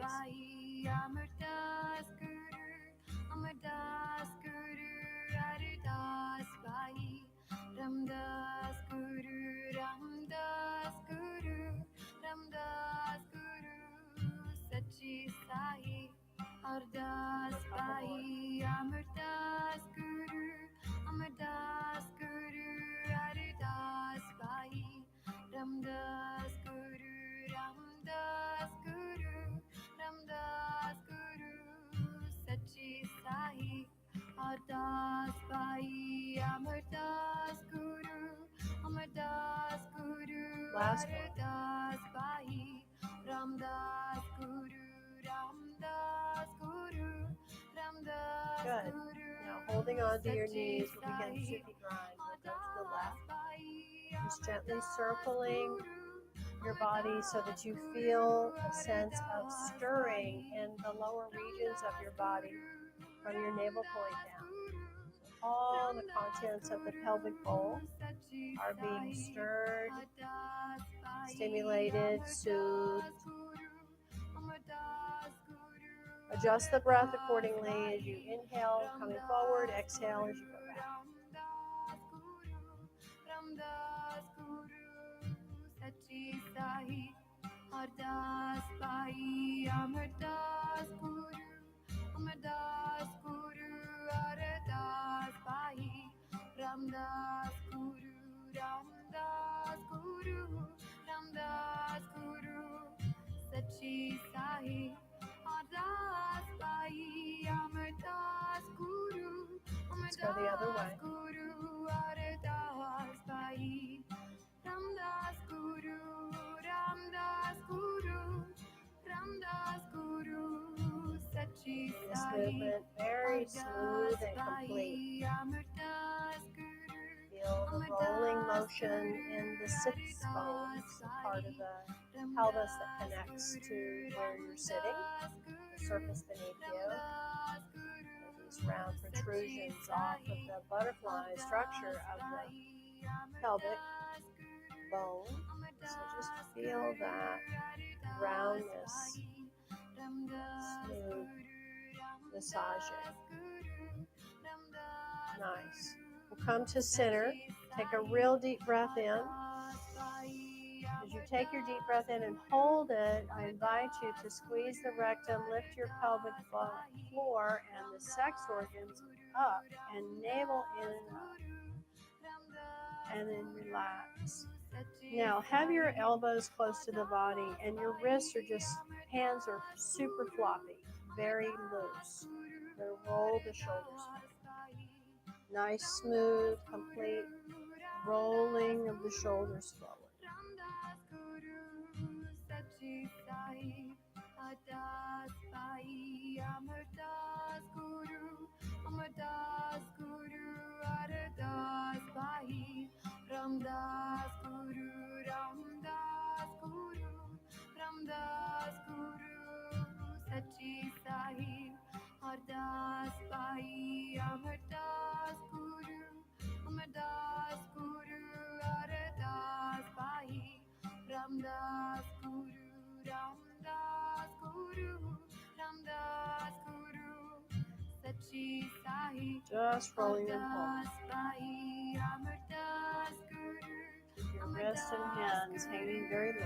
Amardas Guru Amardas Guru Ardas Bai Ramdas Guru Ramdas Guru Ramdas Guru Sachi Sai Ardas Bai Amardas Guru Amardas Guru Ardas Bai Ramdas Guru Ramdas Guru Ramdas Guru Sachi Sai Ardas Bai Amardas Guru Amardas Guru Last one. Ardas Bai Ramdas Guru Ramdas Guru Ramdas Good. Guru. Now holding on to your knees, we'll begin Siddhi grind. We'll go to the left. Just gently circling your body so that you feel a sense of stirring in the lower regions of your body from your navel point down. All the contents of the pelvic bowl are being stirred, stimulated, soothed. Adjust the breath accordingly as you inhale, coming forward, exhale as you go back. Ardas Bai Amardas Guru Amardas Guru Ardas Bai Ramdas Guru Ramdas Guru Ramdas Guru Sachi Sai Ardas Bai Amardas Guru Let's go the other way. Guru Ardas Bai Ramdas Guru Ramdas Guru Ramdas Guru Sachi This Sai movement very smooth and complete. Amardas Guru Feel the rolling motion in the sits bones, the part of the pelvis that connects to where you're sitting, the surface beneath you. These round protrusions off of the butterfly structure of the pelvic bone. So just feel that roundness, smooth massaging. Nice. We'll come to center. Take a real deep breath in. As you take your deep breath in and hold it, I invite you to squeeze the rectum, lift your pelvic floor and the sex organs up, and navel in and up. And then relax. Now have your elbows close to the body and your wrists are just, hands are super floppy, very loose. Then roll the shoulders. Nice, smooth, complete rolling of the shoulders forward. Ramdas Guru Ramdas Guru Ramdas Guru Sachi Sai Ardas Bai Amardas Guru Amardas Guru Ardas Bai Ramdas Guru Ramdas Guru Ramdas Guru Sachi Sai just rolling them home. Keep your wrists and hands hanging very loose.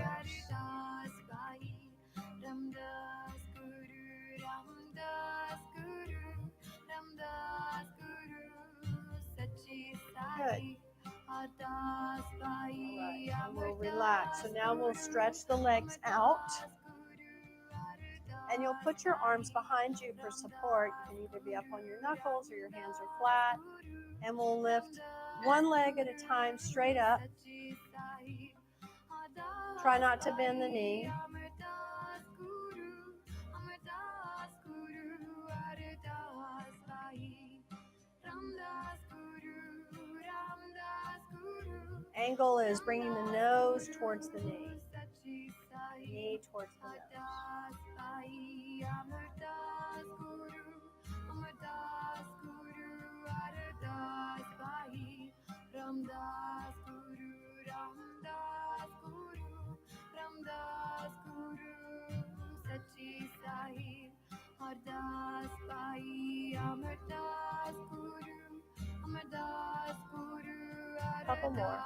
Good. All right, and we'll relax. So now we'll stretch the legs out. And you'll put your arms behind you for support. You can either be up on your knuckles or your hands are flat. And we'll lift one leg at a time straight up. Try not to bend the knee. Angle is bringing the nose towards the knee. Knee towards the nose. Couple more.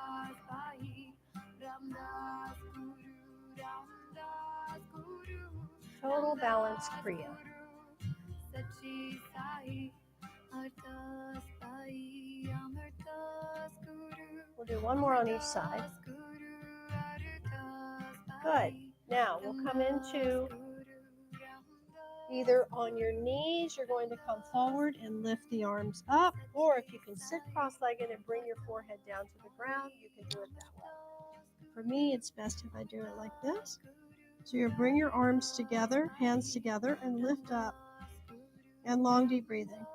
Total balance Kriya. We'll do one more on each side. Good. Now we'll come into either on your knees, you're going to come forward and lift the arms up, or if you can sit cross-legged and bring your forehead down to the ground, you can do it that way. For me, it's best if I do it like this. So you bring your arms together, hands together, and lift up. And long, deep breathing.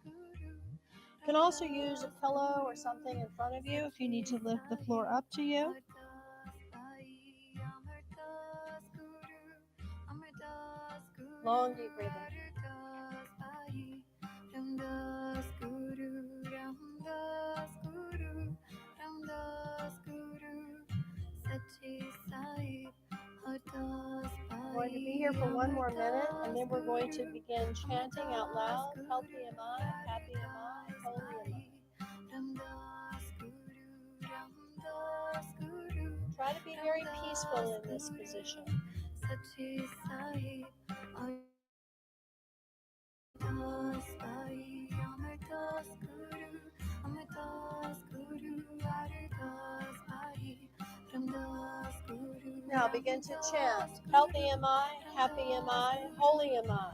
You can also use a pillow or something in front of you if you need to lift the floor up to you. Long, deep breathing. We're going to be here for one more minute, and then we're going to begin chanting out loud. Healthy am I, happy am I, holy am I. Try to be very peaceful in this position. Now begin to chant. Healthy am I, happy am I, holy am I.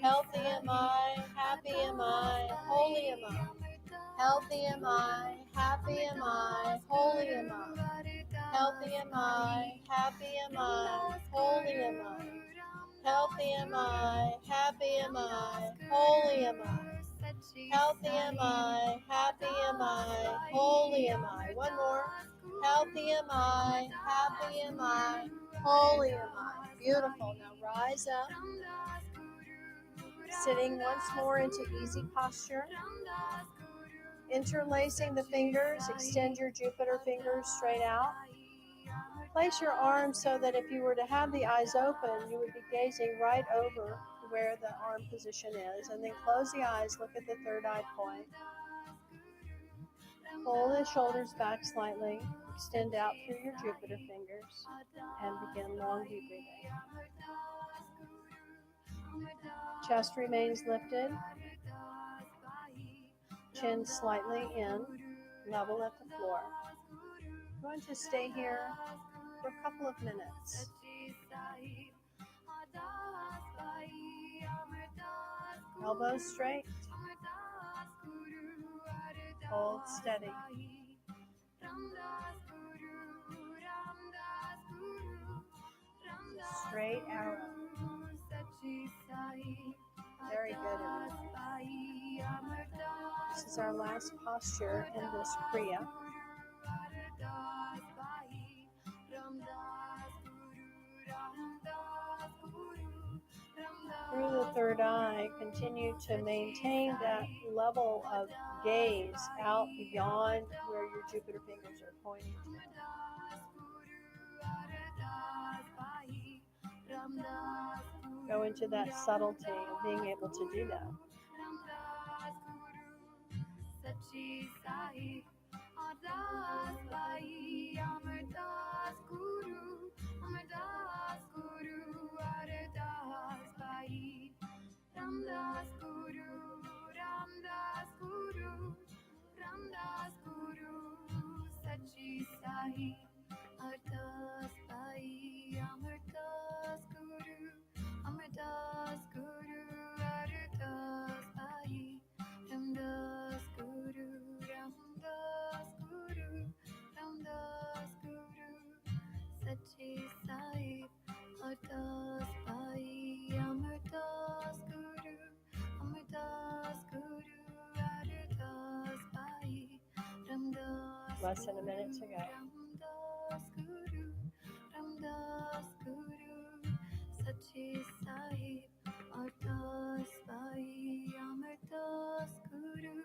Healthy am I, happy am I, holy am I. Healthy am I, happy am I, holy am I. Healthy am I, happy am I, holy am I. Healthy am I, happy am I, holy am I. Healthy am I, happy am I, holy am I. One more. Healthy am I, happy am I, holy am I. Beautiful. Now rise up. Sitting once more into easy posture. Interlacing the fingers, extend your Jupiter fingers straight out. Place your arms so that if you were to have the eyes open, you would be gazing right over where the arm position is. And then close the eyes, look at the third eye point. Pull the shoulders back slightly, extend out through your Jupiter fingers, and begin long deep breathing. Chest remains lifted, chin slightly in, level at the floor. I'm going to stay here for a couple of minutes. Elbows straight. Hold steady. Straight arrow. Very good, everyone. This is our last posture in this Kriya. Through the third eye, continue to maintain that level of gaze out beyond where your Jupiter fingers are pointing to. Go into that subtlety of being able to do that. Sachi Sai, Ardas Pai, Amardas Guru, Amardas Guru, Ardas Pai, Ramdas Guru, Ramdas Guru, Ramdas Guru, Sachi Sai, Ardas Pai, Amardas Guru, Amardas Guru, Ardas Pai, Ramdas Guru, Ramdas Guru, Ramdas Guru, Sachi Sai, Ardas Pai, Amardas Guru, Amardas Guru, Ardas Pai, Ramdas Less than a minute to go. Ramdas Guru, Ramdas Guru, Sachi Sai, Ardas Pai, Amardas Guru,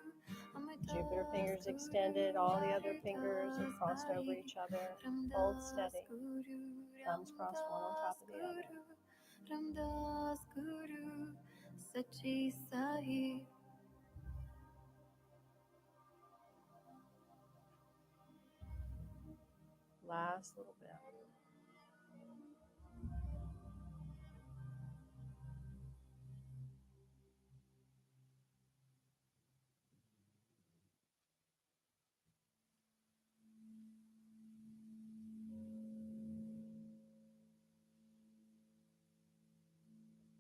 Amardas Jupiter fingers extended, all the other fingers are crossed over each other. Hold steady. Thumbs crossed one on top of the other. Ramdas Guru, Sachi Sai. Last little bit.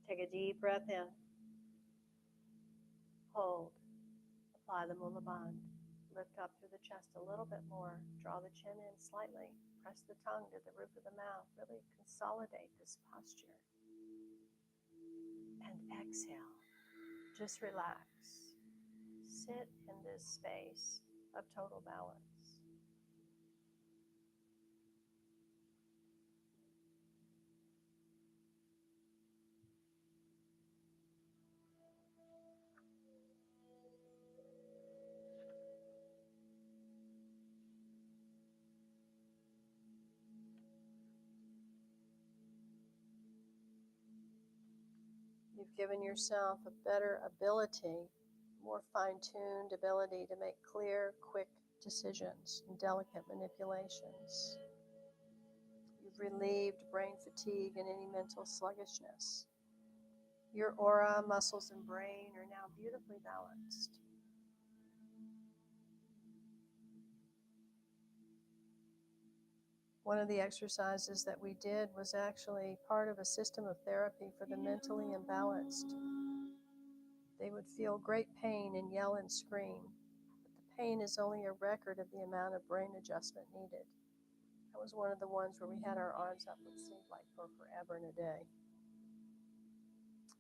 Take a deep breath in. Hold. Apply the Mula Bandha. Lift up through the chest a little bit more. Draw the chin in slightly. Press the tongue to the roof of the mouth. Really consolidate this posture. And exhale. Just relax. Sit in this space of total balance. You've given yourself a better ability, more fine-tuned ability to make clear, quick decisions and delicate manipulations. You've relieved brain fatigue and any mental sluggishness. Your aura, muscles, and brain are now beautifully balanced. One of the exercises that we did was actually part of a system of therapy for the mentally imbalanced. They would feel great pain and yell and scream, but the pain is only a record of the amount of brain adjustment needed. That was one of the ones where we had our arms up, it seemed like for forever and a day.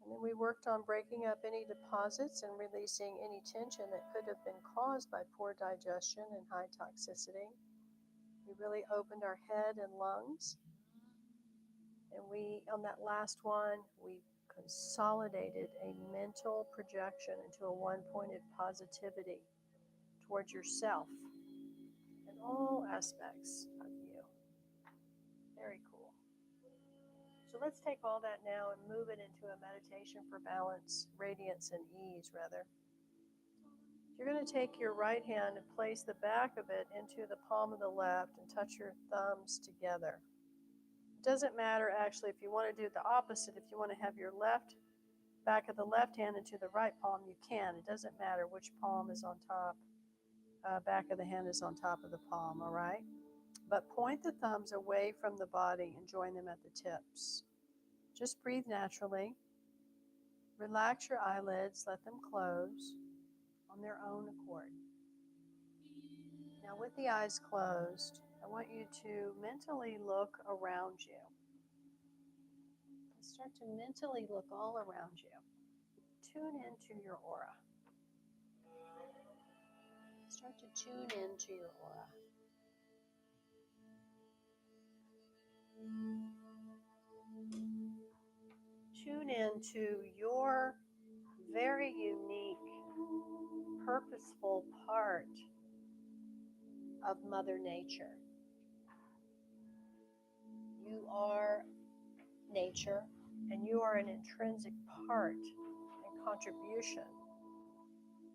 And then we worked on breaking up any deposits and releasing any tension that could have been caused by poor digestion and high toxicity. We really opened our head and lungs. And on that last one, we consolidated a mental projection into a one-pointed positivity towards yourself and all aspects of you. Very cool. So let's take all that now and move it into a meditation for balance, radiance, and ease, rather. You're going to take your right hand and place the back of it into the palm of the left and touch your thumbs together. It doesn't matter actually if you want to do the opposite. If you want to have your left back of the left hand into the right palm, you can. It doesn't matter which palm is on top. Back of the hand is on top of the palm, all right? But point the thumbs away from the body and join them at the tips. Just breathe naturally. Relax your eyelids, let them close on their own accord. Now with the eyes closed, I want you to mentally look around you. Start to mentally look all around you. Tune into your aura. Start to tune into your aura. Tune into your very unique, purposeful part of Mother Nature. You are nature, and you are an intrinsic part and contribution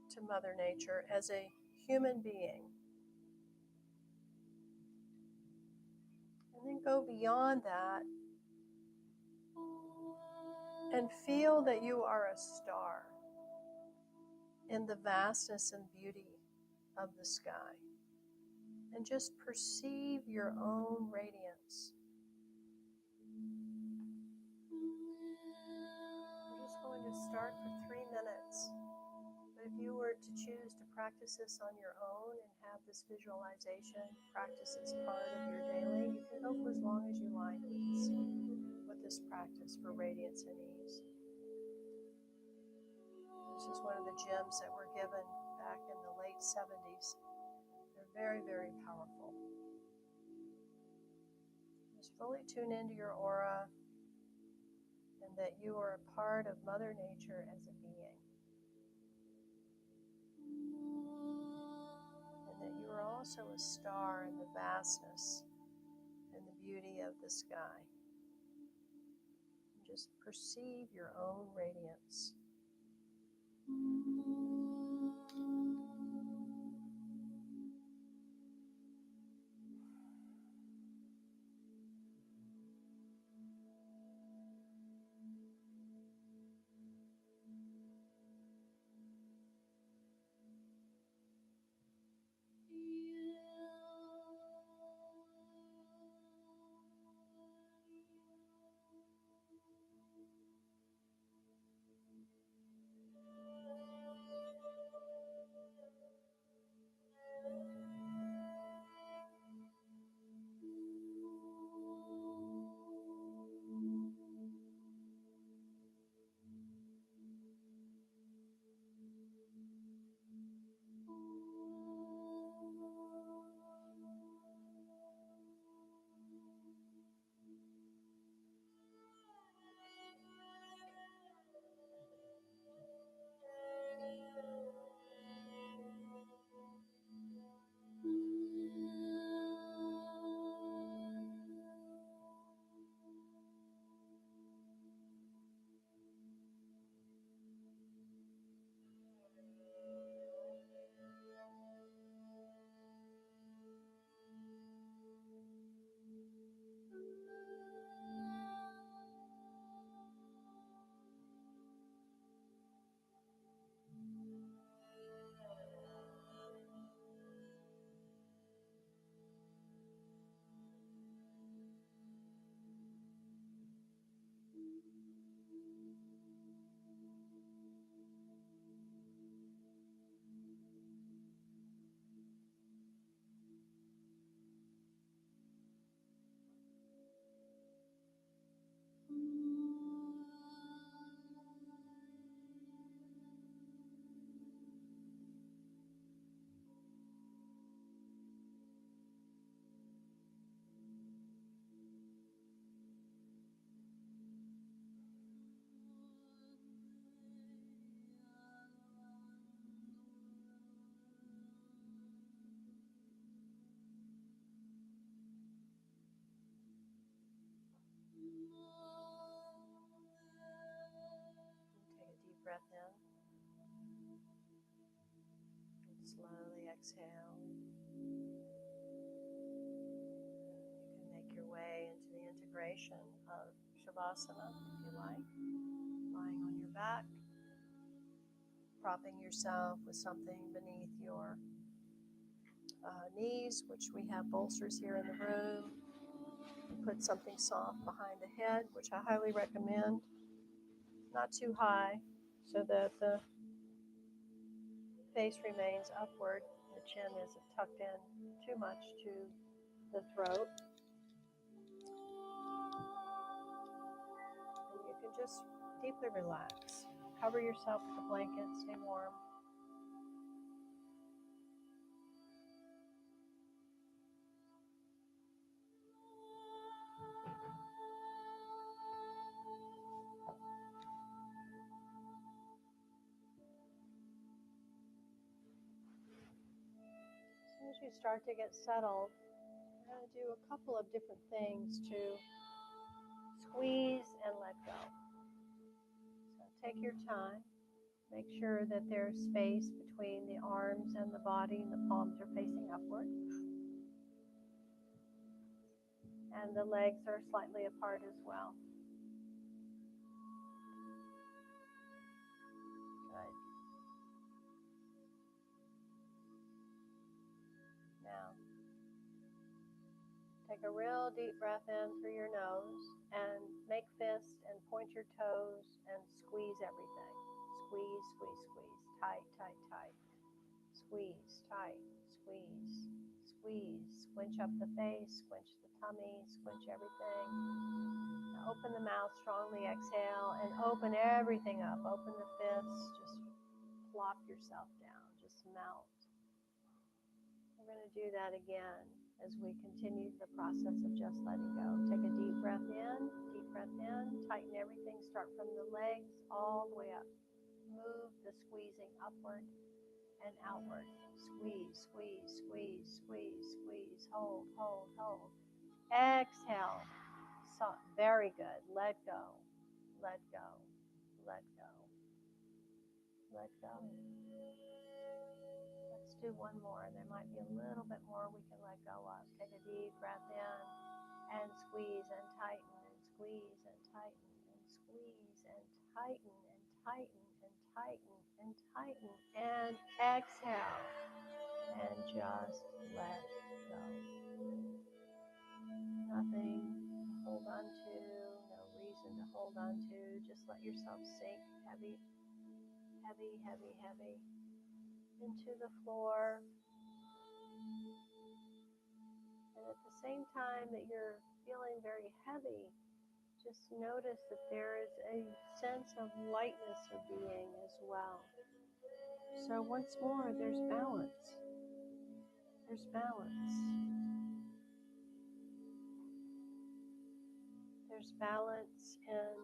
to Mother Nature as a human being. And then go beyond that and feel that you are a star in the vastness and beauty of the sky. And just perceive your own radiance. We're just going to start for 3 minutes. But if you were to choose to practice this on your own and have this visualization practice as part of your daily, you can go for as long as you like with this practice for radiance and ease. This is one of the gems that were given back in the late 70s. They're very, very powerful. Just fully tune into your aura and that you are a part of Mother Nature as a being. And that you are also a star in the vastness and the beauty of the sky. Just perceive your own radiance. Breath in. And slowly exhale. You can make your way into the integration of Shavasana if you like. Lying on your back, propping yourself with something beneath your knees, which we have bolsters here in the room. And put something soft behind the head, which I highly recommend. Not too high, so that the face remains upward. The chin isn't tucked in too much to the throat. And you can just deeply relax. Cover yourself with a blanket, stay warm. As you start to get settled, you're going to do a couple of different things to squeeze and let go. So take your time. Make sure that there's space between the arms and the body, and the palms are facing upward. And the legs are slightly apart as well. Good. Now, take a real deep breath in through your nose and make fists and point your toes and squeeze everything. Squeeze, squeeze, squeeze. Tight, tight, tight. Squeeze, tight, squeeze, squeeze. Squinch up the face, squinch the tummy, squinch everything. Now open the mouth strongly, exhale, and open everything up. Open the fists, just plop yourself down, just melt. We're going to do that again as we continue the process of just letting go. Take a deep breath in, tighten everything, start from the legs all the way up. Move the squeezing upward and outward. Squeeze, squeeze, squeeze, squeeze, squeeze. Hold, hold, hold. Exhale. So, very good. Let go. Let go. Let go. Let go. Let's do one more. There might be a little bit more we can let go of. Take a deep breath in and squeeze and tighten and squeeze and tighten and squeeze and tighten and tighten and tighten and tighten and exhale and just let go. Nothing to hold on to, no reason to hold on to. Just let yourself sink heavy, heavy, heavy, heavy into the floor. And at the same time that you're feeling very heavy, just notice that there is a sense of lightness of being as well. So once more, there's balance. There's balance. There's balance in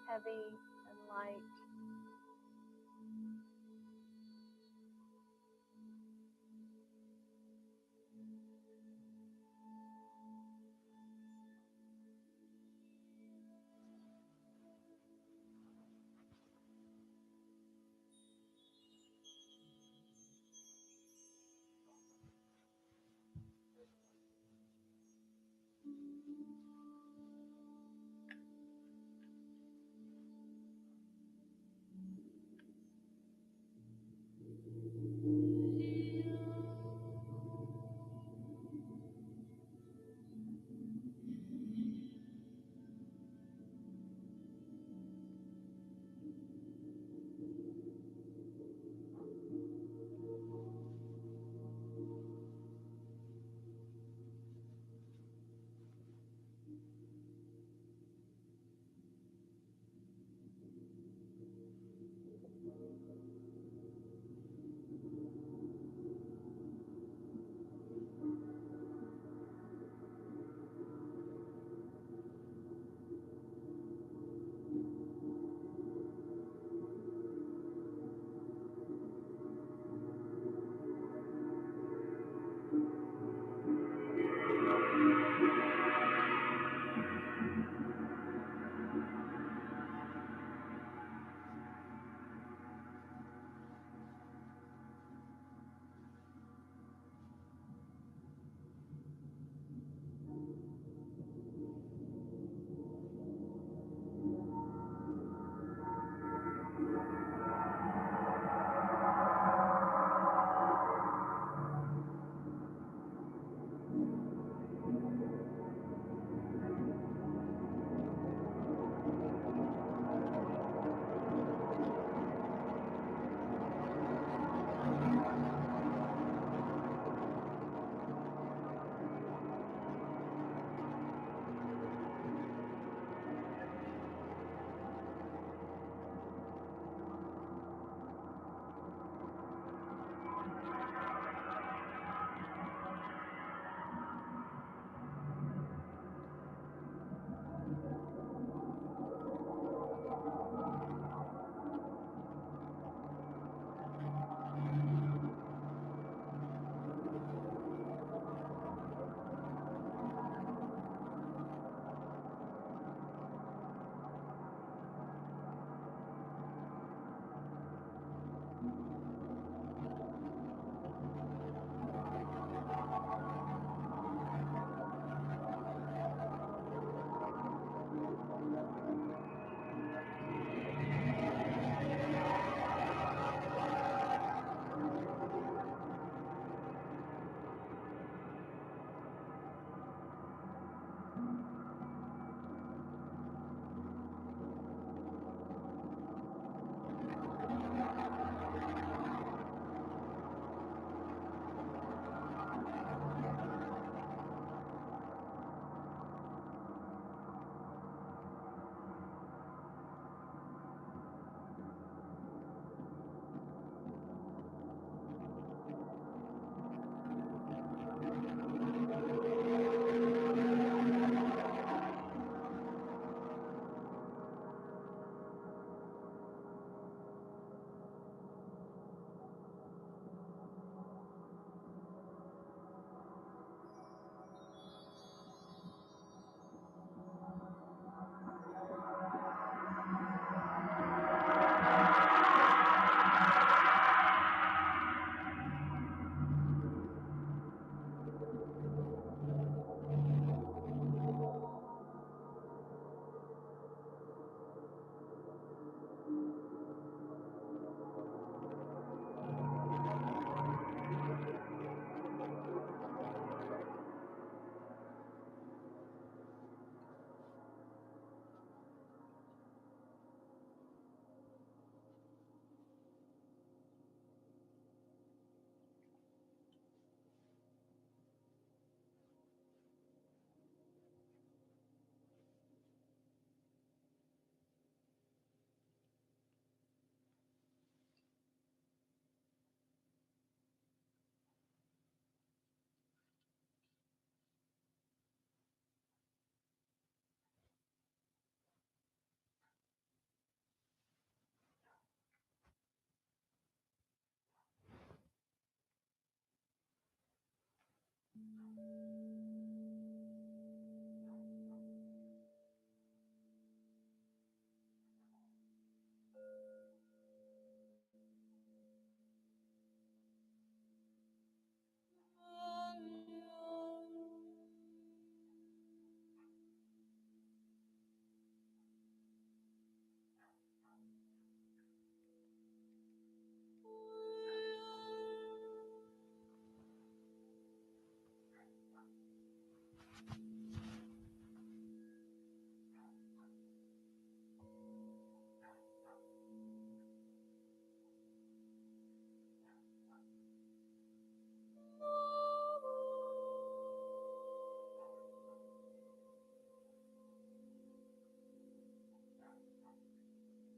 heavy and light.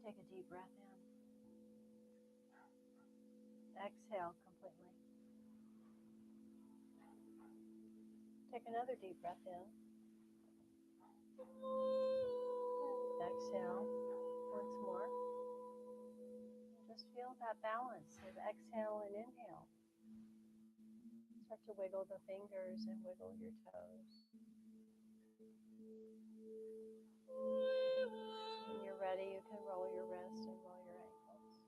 Take a deep breath in. Exhale completely. Take another deep breath in. Exhale once more. Just feel that balance of exhale and inhale. Start to wiggle the fingers and wiggle your toes. When you're ready, you can roll your wrists and roll your ankles.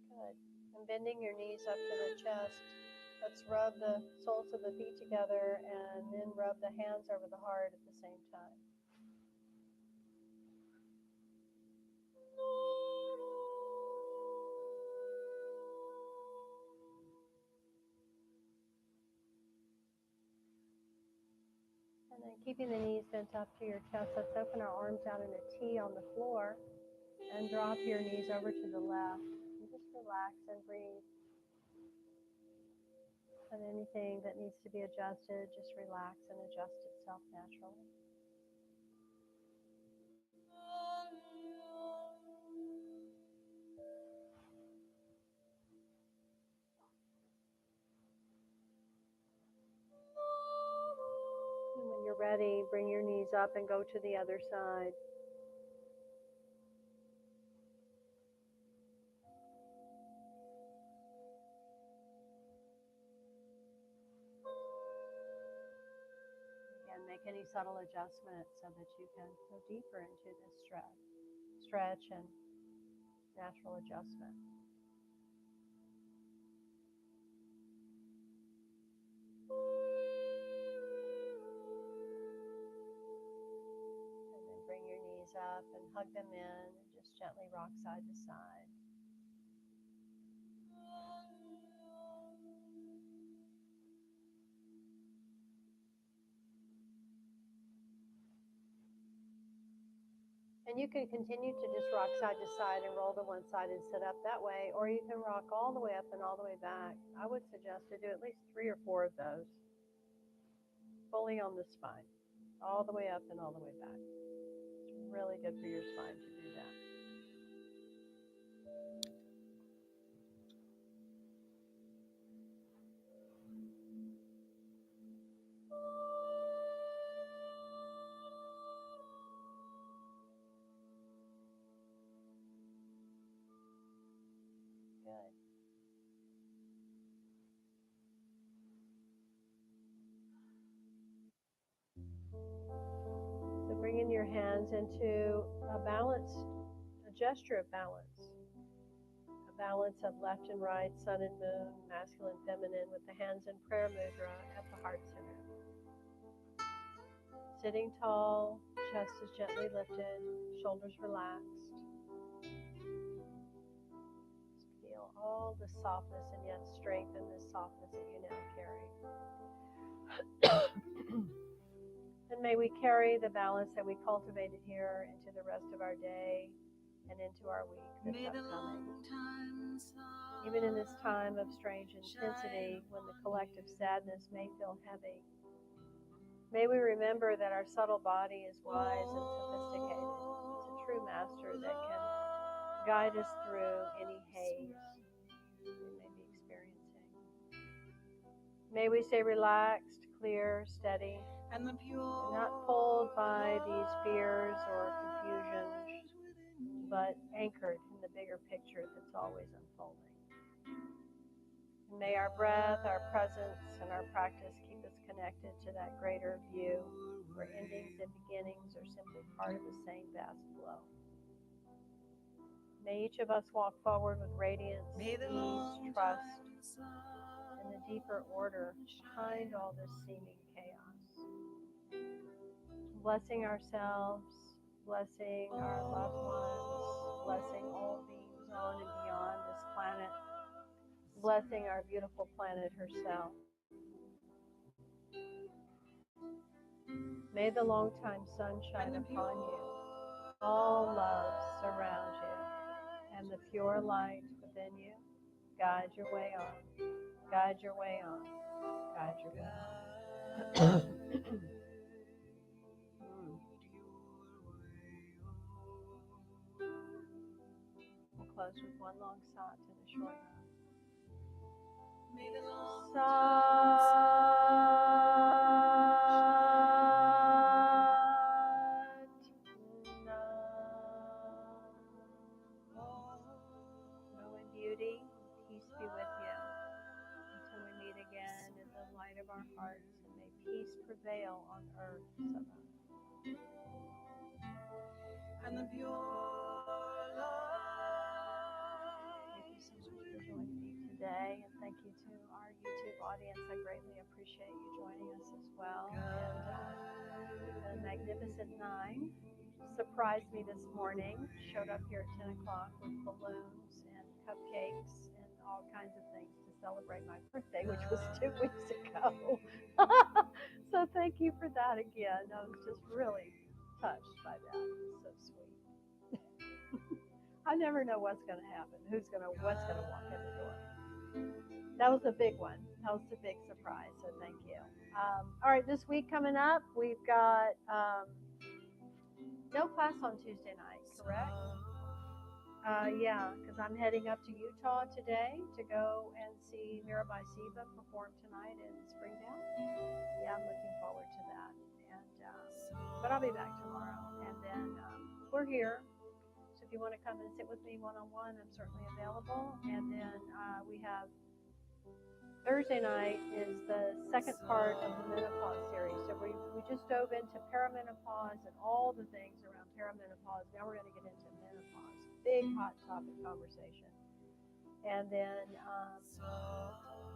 Good. And bending your knees up to the chest. Let's rub the soles of the feet together and then rub the hands over the heart at the same time. And then keeping the knees bent up to your chest, let's open our arms out in a T on the floor and drop your knees over to the left. And just relax and breathe. And anything that needs to be adjusted, just relax and adjust itself naturally. And when you're ready, bring your knees up and go to the other side. Again, make any subtle adjustments so that you can go deeper into this stretch and natural adjustment. And then bring your knees up and hug them in and just gently rock side to side. And you can continue to just rock side to side and roll to one side and sit up that way, or you can rock all the way up and all the way back. I would suggest to do at least 3 or 4 of those, fully on the spine, all the way up and all the way back. It's really good for your spine to do that. Good. So bringing your hands into a gesture of balance. A balance of left and right, sun and moon, masculine, feminine, with the hands in prayer mudra at the heart center. Sitting tall, chest is gently lifted, shoulders relaxed. Feel all the softness and yet strengthen the softness that you now carry. And may we carry the balance that we cultivated here into the rest of our day and into our week that's upcoming. Even in this time of strange intensity, when the collective sadness may feel heavy, may we remember that our subtle body is wise and sophisticated. It's a true master that can guide us through any haze we may be experiencing. May we stay relaxed, clear, steady, and not pulled by these fears or confusions, but anchored in the bigger picture that's always unfolding. And may our breath, our presence, and our practice keep us connected to that greater view where endings and beginnings are simply part of the same vast flow. May each of us walk forward with radiance, ease, trust, and the deeper order behind all this seeming chaos. Blessing ourselves, blessing our loved ones, blessing all beings on and beyond this planet, blessing our beautiful planet herself. May the long-time sun shine upon you, all love surround you, and the pure light within you Guide your way on. Guide your way on. Guide your way on. We'll close with one long sat and a short Go in beauty, peace be with you until we meet again in the light of our hearts, and may peace prevail on earth. And the pure love. Thank you so much for joining me today, and thank you to our YouTube audience. I greatly appreciate you joining us as well. And the Magnificent Nine surprised me this morning, showed up here at 10 o'clock with balloons and cupcakes and all kinds of things to celebrate my birthday, which was 2 weeks ago. So thank you for that again. I was just really touched by that. It was so sweet. I never know what's going to happen, what's going to walk in the door. That was a big one. That was a big surprise, so thank you. All right, this week coming up, we've got no class on Tuesday night, correct? Yeah, because I'm heading up to Utah today to go and see Mirabai Siva perform tonight in Springdale. Yeah, I'm looking forward to that. And but I'll be back tomorrow, and then we're here. So if you want to come and sit with me one-on-one, I'm certainly available. And then we have Thursday night is the second part of the menopause series. So we just dove into perimenopause and all the things around perimenopause. Now we're going to get into menopause. Big hot topic conversation. And then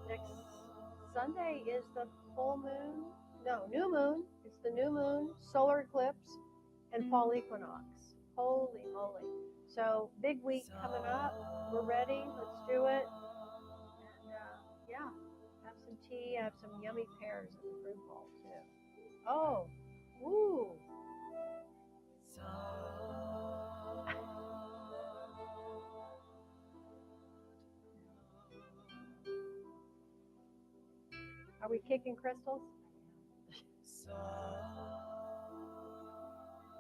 next Sunday is the full moon. No, new moon. It's the new moon, solar eclipse, and fall equinox. Holy moly. So big week coming up. We're ready. Let's do it. And yeah, have some tea. I have some yummy pears in the fruit bowl too. Oh, woo. Are we kicking crystals?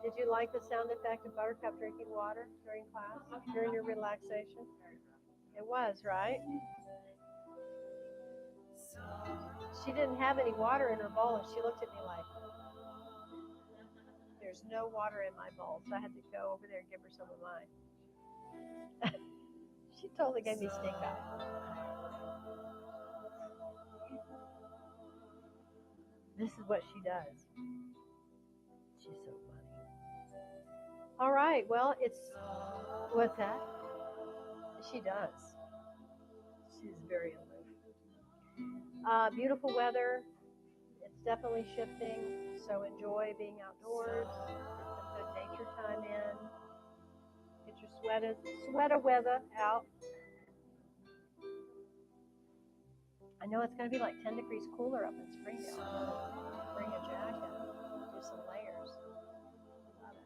Did you like the sound effect of Buttercup drinking water during class, during your relaxation? It was, right? She didn't have any water in her bowl, and she looked at me like, there's no water in my bowl, so I had to go over there and give her some of mine. She totally gave me stink eye. This is what she does. She's so funny. All right, well, it's, what's that? She does. She's very aloof. Beautiful weather. It's definitely shifting, so enjoy being outdoors. Get some good nature time in. Get your sweater weather out. I know it's going to be like 10 degrees cooler up in Springdale. Bring a jacket, do some layers. Love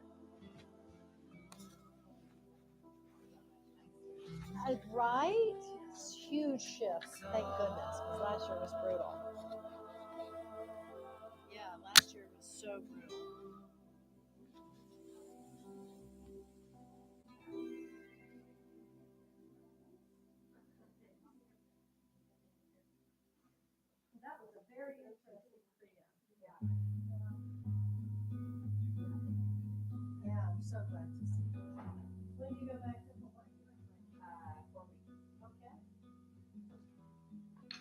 it. Right? It's huge shift. Thank goodness, because last year was brutal. Yeah, last year was so brutal. That was a very interesting Priya. Yeah. Yeah, I'm so glad to see you. When do you go back to Hawaii? 4 weeks. Okay.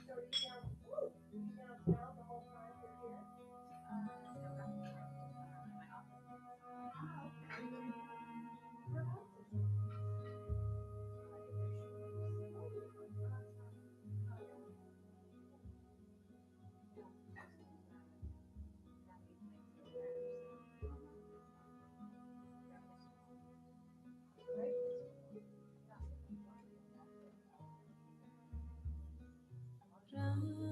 So are you downtown the whole time you're here? Where else is it? Run.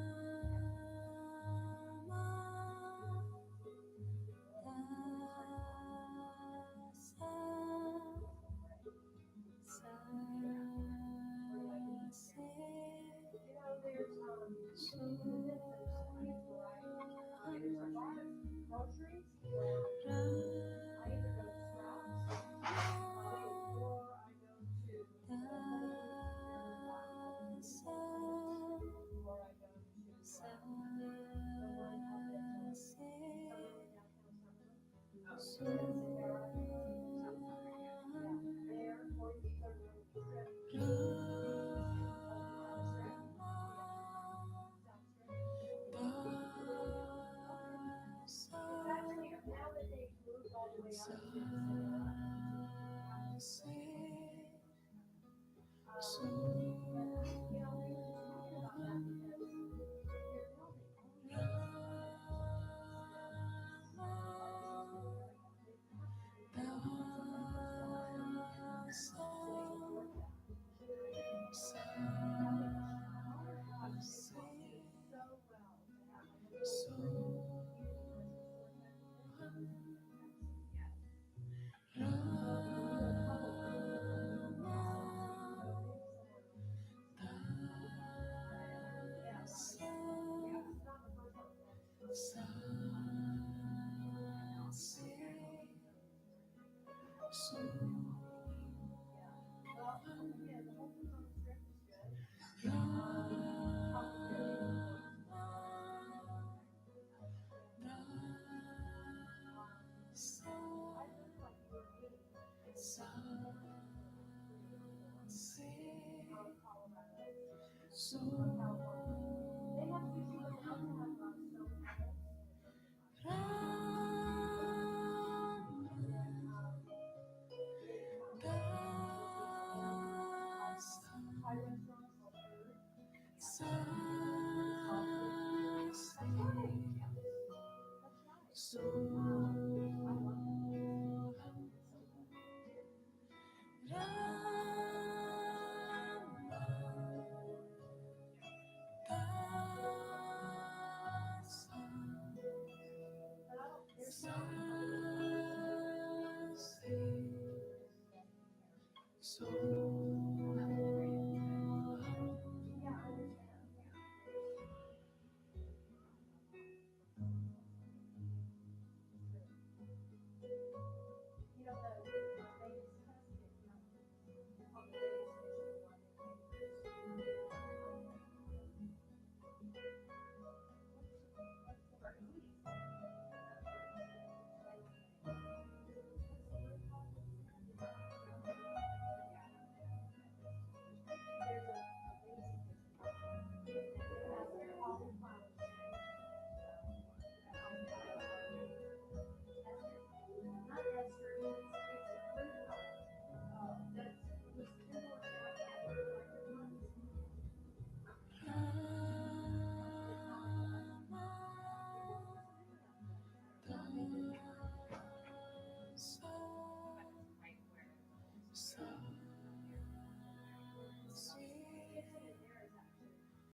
So